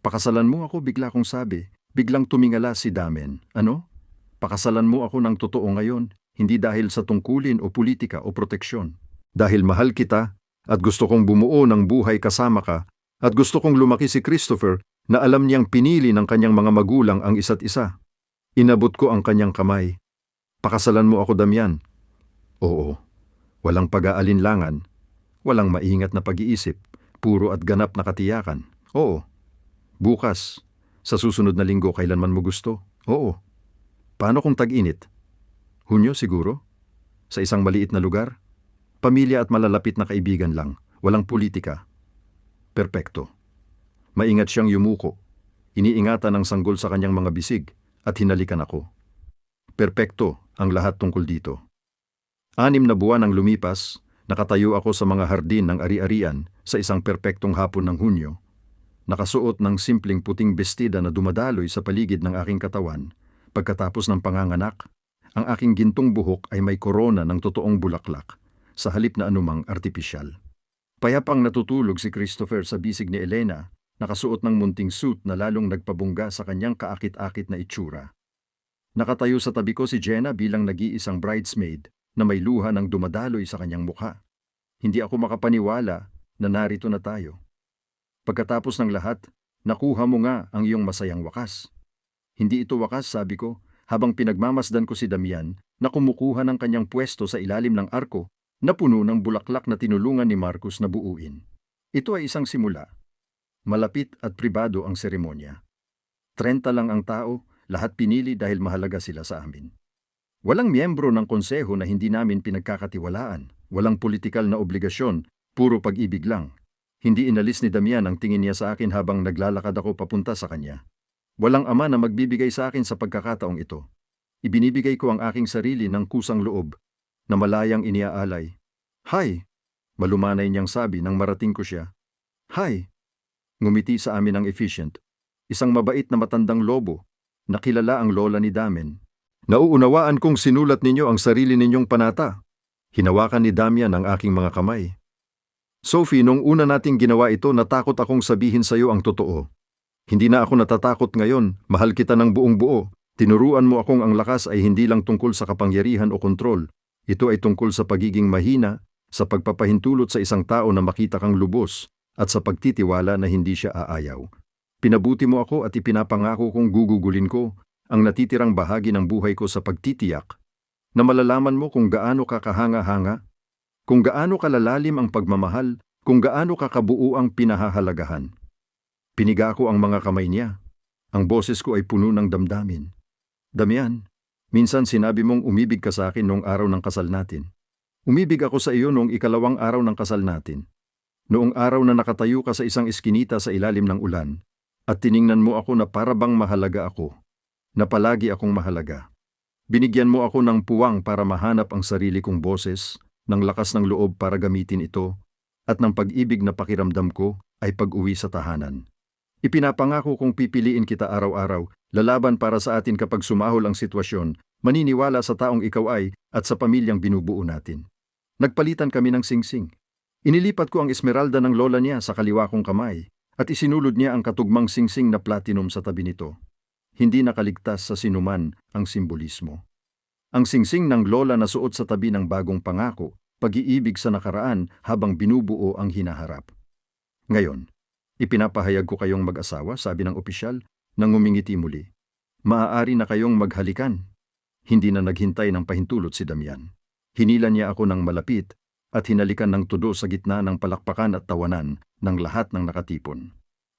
A: Pakasalan mo ako, bigla kong sabi. Biglang tumingala si Damen. Ano? Pakasalan mo ako ng totoo ngayon, hindi dahil sa tungkulin o politika o proteksyon. Dahil mahal kita at gusto kong bumuo ng buhay kasama ka At gusto kong lumaki si Christopher na alam niyang pinili ng kanyang mga magulang ang isa't isa. Inabot ko ang kanyang kamay. Pakasalan mo ako, Damian. Oo. Walang pag-aalinlangan. Walang maingat na pag-iisip. Puro at ganap na katiyakan. Oo. Bukas. Sa susunod na linggo, kailanman mo gusto. Oo. Paano kung tag-init? Hunyo siguro? Sa isang maliit na lugar? Pamilya at malalapit na kaibigan lang. Walang politika. Perpekto. Maingat siyang yumuko. Iniingatan ang sanggol sa kanyang mga bisig at hinalikan ako. Perpekto ang lahat tungkol dito. 6 na buwan ang lumipas, nakatayo ako sa mga hardin ng ari-arian sa isang perpektong hapon ng Hunyo. Nakasuot ng simpleng puting bestida na dumadaloy sa paligid ng aking katawan. Pagkatapos ng panganganak, ang aking gintong buhok ay may korona ng totoong bulaklak sa halip na anumang artipisyal. Payapang natutulog si Christopher sa bisig ni Elena, nakasuot ng munting suit na lalong nagpabungga sa kanyang kaakit-akit na itsura. Nakatayo sa tabi ko si Jenna bilang nag-iisang bridesmaid na may luha ng dumadaloy sa kanyang mukha. Hindi ako makapaniwala na narito na tayo. Pagkatapos ng lahat, nakuha mo nga ang iyong masayang wakas. Hindi ito wakas, sabi ko, habang pinagmamasdan ko si Damian na kumukuha ng kanyang pwesto sa ilalim ng arko na puno ng bulaklak na tinulungan ni Marcus na buuin. Ito ay isang simula. Malapit at pribado ang seremonya. 30 lang ang tao, lahat pinili dahil mahalaga sila sa amin. Walang miyembro ng konseho na hindi namin pinagkakatiwalaan. Walang politikal na obligasyon, puro pag-ibig lang. Hindi inalis ni Damian ang tingin niya sa akin habang naglalakad ako papunta sa kanya. Walang ama na magbibigay sa akin sa pagkakataong ito. Ibinibigay ko ang aking sarili ng kusang loob na malayang iniaalay. Hi! Malumanay niyang sabi nang marating ko siya. Hi! Ngumiti sa amin ang efficient. Isang mabait na matandang lobo. Nakilala ang lola ni Damen. Nauunawaan kong sinulat ninyo ang sarili ninyong panata. Hinawakan ni Damian ang aking mga kamay. Sophie, nung una nating ginawa ito, natakot akong sabihin sa iyo ang totoo. Hindi na ako natatakot ngayon, mahal kita ng buong buo. Tinuruan mo akong ang lakas ay hindi lang tungkol sa kapangyarihan o kontrol. Ito ay tungkol sa pagiging mahina, sa pagpapahintulot sa isang tao na makita kang lubos, at sa pagtitiwala na hindi siya aayaw. Pinabuti mo ako at ipinapangako kong gugugulin ko ang natitirang bahagi ng buhay ko sa pagtitiyak na malalaman mo kung gaano ka kahanga-hanga, kung gaano kalalalim ang pagmamahal, kung gaano kakabuo ang pinahahalagahan. Piniga ko ang mga kamay niya. Ang boses ko ay puno ng damdamin. Damian, minsan sinabi mong umibig ka sa akin noong araw ng kasal natin. Umibig ako sa iyo noong 2nd araw ng kasal natin. Noong araw na nakatayo ka sa isang eskinita sa ilalim ng ulan, at tiningnan mo ako na parabang mahalaga ako, na palagi akong mahalaga. Binigyan mo ako ng puwang para mahanap ang sarili kong boses, ng lakas ng loob para gamitin ito, at ng pag-ibig na pakiramdam ko ay pag-uwi sa tahanan. Ipinapangako kong pipiliin kita araw-araw, lalaban para sa atin kapag sumahol ang sitwasyon, maniniwala sa taong ikaw ay at sa pamilyang binubuo natin. Nagpalitan kami ng singsing. Inilipat ko ang esmeralda ng lola niya sa kaliwa kong kamay at isinulod niya ang katugmang singsing na platinum sa tabi nito. Hindi nakaligtas sa sinuman ang simbolismo. Ang singsing ng lola na suot sa tabi ng bagong pangako, pag-iibig sa nakaraan habang binubuo ang hinaharap. Ngayon, ipinapahayag ko kayong mag-asawa, sabi ng opisyal, nang ngumingiti muli. Maaari na kayong maghalikan. Hindi na naghintay ng pahintulot si Damian. Hinila niya ako ng malapit at hinalikan ng tudo sa gitna ng palakpakan at tawanan ng lahat ng nakatipon.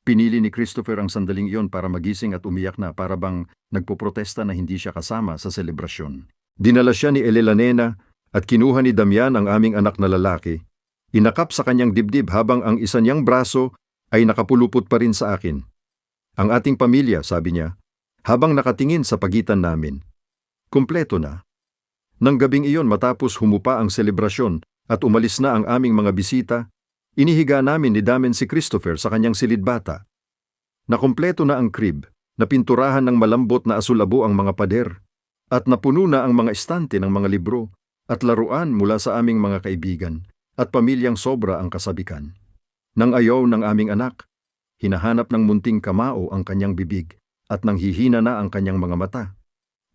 A: Pinili ni Christopher ang sandaling iyon para magising at umiyak na para bang nagpoprotesta na hindi siya kasama sa selebrasyon. Dinala siya ni Elena at kinuha ni Damian ang aming anak na lalaki. Inakap sa kanyang dibdib habang ang isa niyang braso ay nakapulupot pa rin sa akin. Ang ating pamilya, sabi niya, habang nakatingin sa pagitan namin. Kumpleto na. Nang gabing iyon matapos humupa ang selebrasyon at umalis na ang aming mga bisita, inihiga namin ni Damen si Christopher sa kanyang silidbata. Nakumpleto na ang crib, napinturahan ng malambot na asul-abo ang mga pader, at napuno na ang mga estante ng mga libro at laruan mula sa aming mga kaibigan at pamilyang sobra ang kasabikan. Nang ayaw ng aming anak, hinahanap ng munting kamao ang kanyang bibig at nang hihina na ang kanyang mga mata.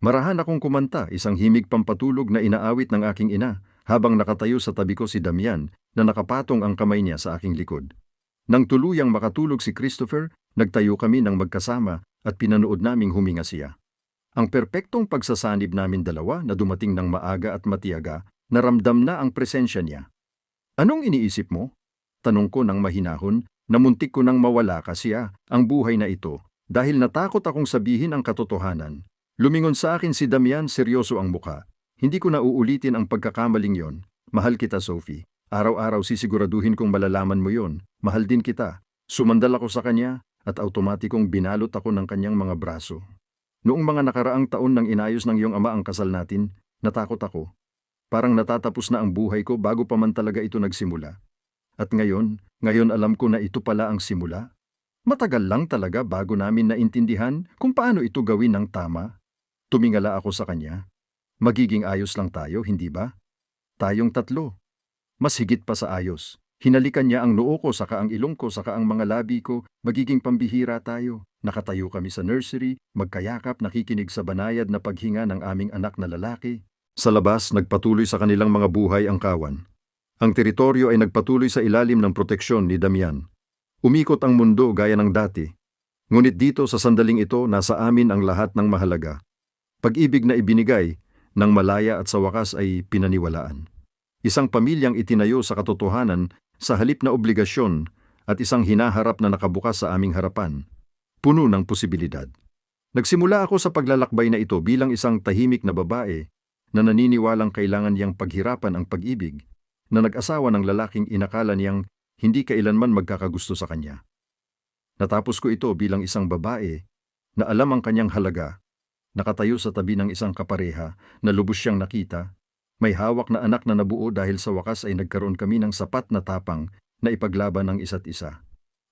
A: Marahan akong kumanta, isang himig pampatulog na inaawit ng aking ina habang nakatayo sa tabi ko si Damian na nakapatong ang kamay niya sa aking likod. Nang tuluyang makatulog si Christopher, nagtayo kami ng magkasama at pinanood naming huminga siya. Ang perpektong pagsasanib namin dalawa na dumating ng maaga at matiyaga, naramdam na ang presensya niya. Anong iniisip mo? Tanong ko ng mahinahon, na muntik ko nang mawala kasi ang buhay na ito dahil natakot akong sabihin ang katotohanan. Lumingon sa akin si Damian, seryoso ang mukha. Hindi ko na uulitin ang pagkakamaling yon. Mahal kita, Sophie. Araw-araw sisiguraduhin kong malalaman mo yon. Mahal din kita. Sumandal ako sa kanya at automatikong binalot ako ng kanyang mga braso. Noong mga nakaraang taon nang inayos ng iyong ama ang kasal natin, natakot ako. Parang natatapos na ang buhay ko bago pa man talaga ito nagsimula. At ngayon alam ko na ito pala ang simula. Matagal lang talaga bago namin naintindihan kung paano ito gawin ng tama. Tumingala ako sa kanya. Magiging ayos lang tayo, hindi ba? Tayong tatlo. Mas higit pa sa ayos. Hinalikan niya ang noo ko, saka ang ilong ko, saka ang mga labi ko. Magiging pambihira tayo. Nakatayo kami sa nursery, magkayakap, nakikinig sa banayad na paghinga ng aming anak na lalaki. Sa labas, nagpatuloy sa kanilang mga buhay ang kawan. Ang teritoryo ay nagpatuloy sa ilalim ng proteksyon ni Damian. Umikot ang mundo gaya ng dati. Ngunit dito sa sandaling ito, nasa amin ang lahat ng mahalaga. Pag-ibig na ibinigay, ng malaya at sa wakas ay pinaniwalaan. Isang pamilyang itinayo sa katotohanan sa halip na obligasyon at isang hinaharap na nakabukas sa aming harapan. Puno ng posibilidad. Nagsimula ako sa paglalakbay na ito bilang isang tahimik na babae na naniniwalang kailangan niyang paghirapan ang pag-ibig, na nag-asawa ng lalaking inakala niyang hindi kailanman magkakagusto sa kanya. Natapos ko ito bilang isang babae na alam ang kanyang halaga, nakatayo sa tabi ng isang kapareha na lubos siyang nakita, may hawak na anak na nabuo dahil sa wakas ay nagkaroon kami ng sapat na tapang na ipaglaban ng isa't isa.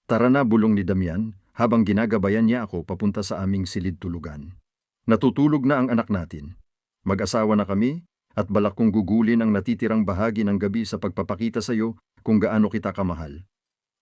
A: Tara na, bulong ni Damian habang ginagabayan niya ako papunta sa aming silid tulugan. Natutulog na ang anak natin. Mag-asawa na kami at balak kong gugulin ang natitirang bahagi ng gabi sa pagpapakita sa iyo kung gaano kita kamahal.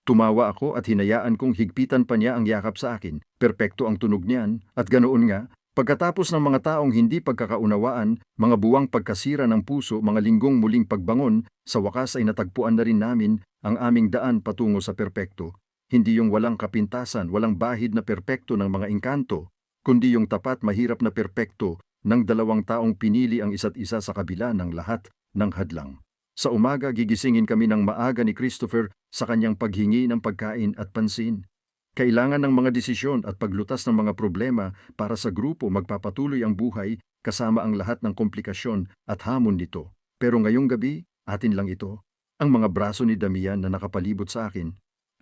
A: Tumawa ako at hinayaan kong higpitan pa niya ang yakap sa akin. Perpekto ang tunog niyan at ganoon nga, pagkatapos ng mga taong hindi pagkakaunawaan, mga buwang pagkasira ng puso, mga linggong muling pagbangon, sa wakas ay natagpuan na rin namin ang aming daan patungo sa perpekto. Hindi yung walang kapintasan, walang bahid na perpekto ng mga engkanto, kundi yung tapat, mahirap na perpekto ng dalawang taong pinili ang isa't isa sa kabila ng lahat ng hadlang. Sa umaga, gigisingin kami ng maaga ni Christopher sa kanyang paghingi ng pagkain at pansin. Kailangan ng mga desisyon at paglutas ng mga problema para sa grupo magpapatuloy ang buhay kasama ang lahat ng komplikasyon at hamon nito. Pero ngayong gabi, atin lang ito. Ang mga braso ni Damian na nakapalibot sa akin,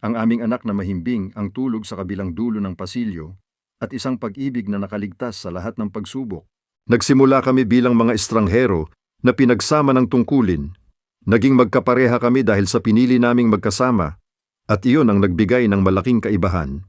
A: ang aming anak na mahimbing ang tulog sa kabilang dulo ng pasilyo, at isang pag-ibig na nakaligtas sa lahat ng pagsubok. Nagsimula kami bilang mga estranghero na pinagsama ng tungkulin. Naging magkapareha kami dahil sa pinili naming magkasama, at iyon ang nagbigay ng malaking kaibahan.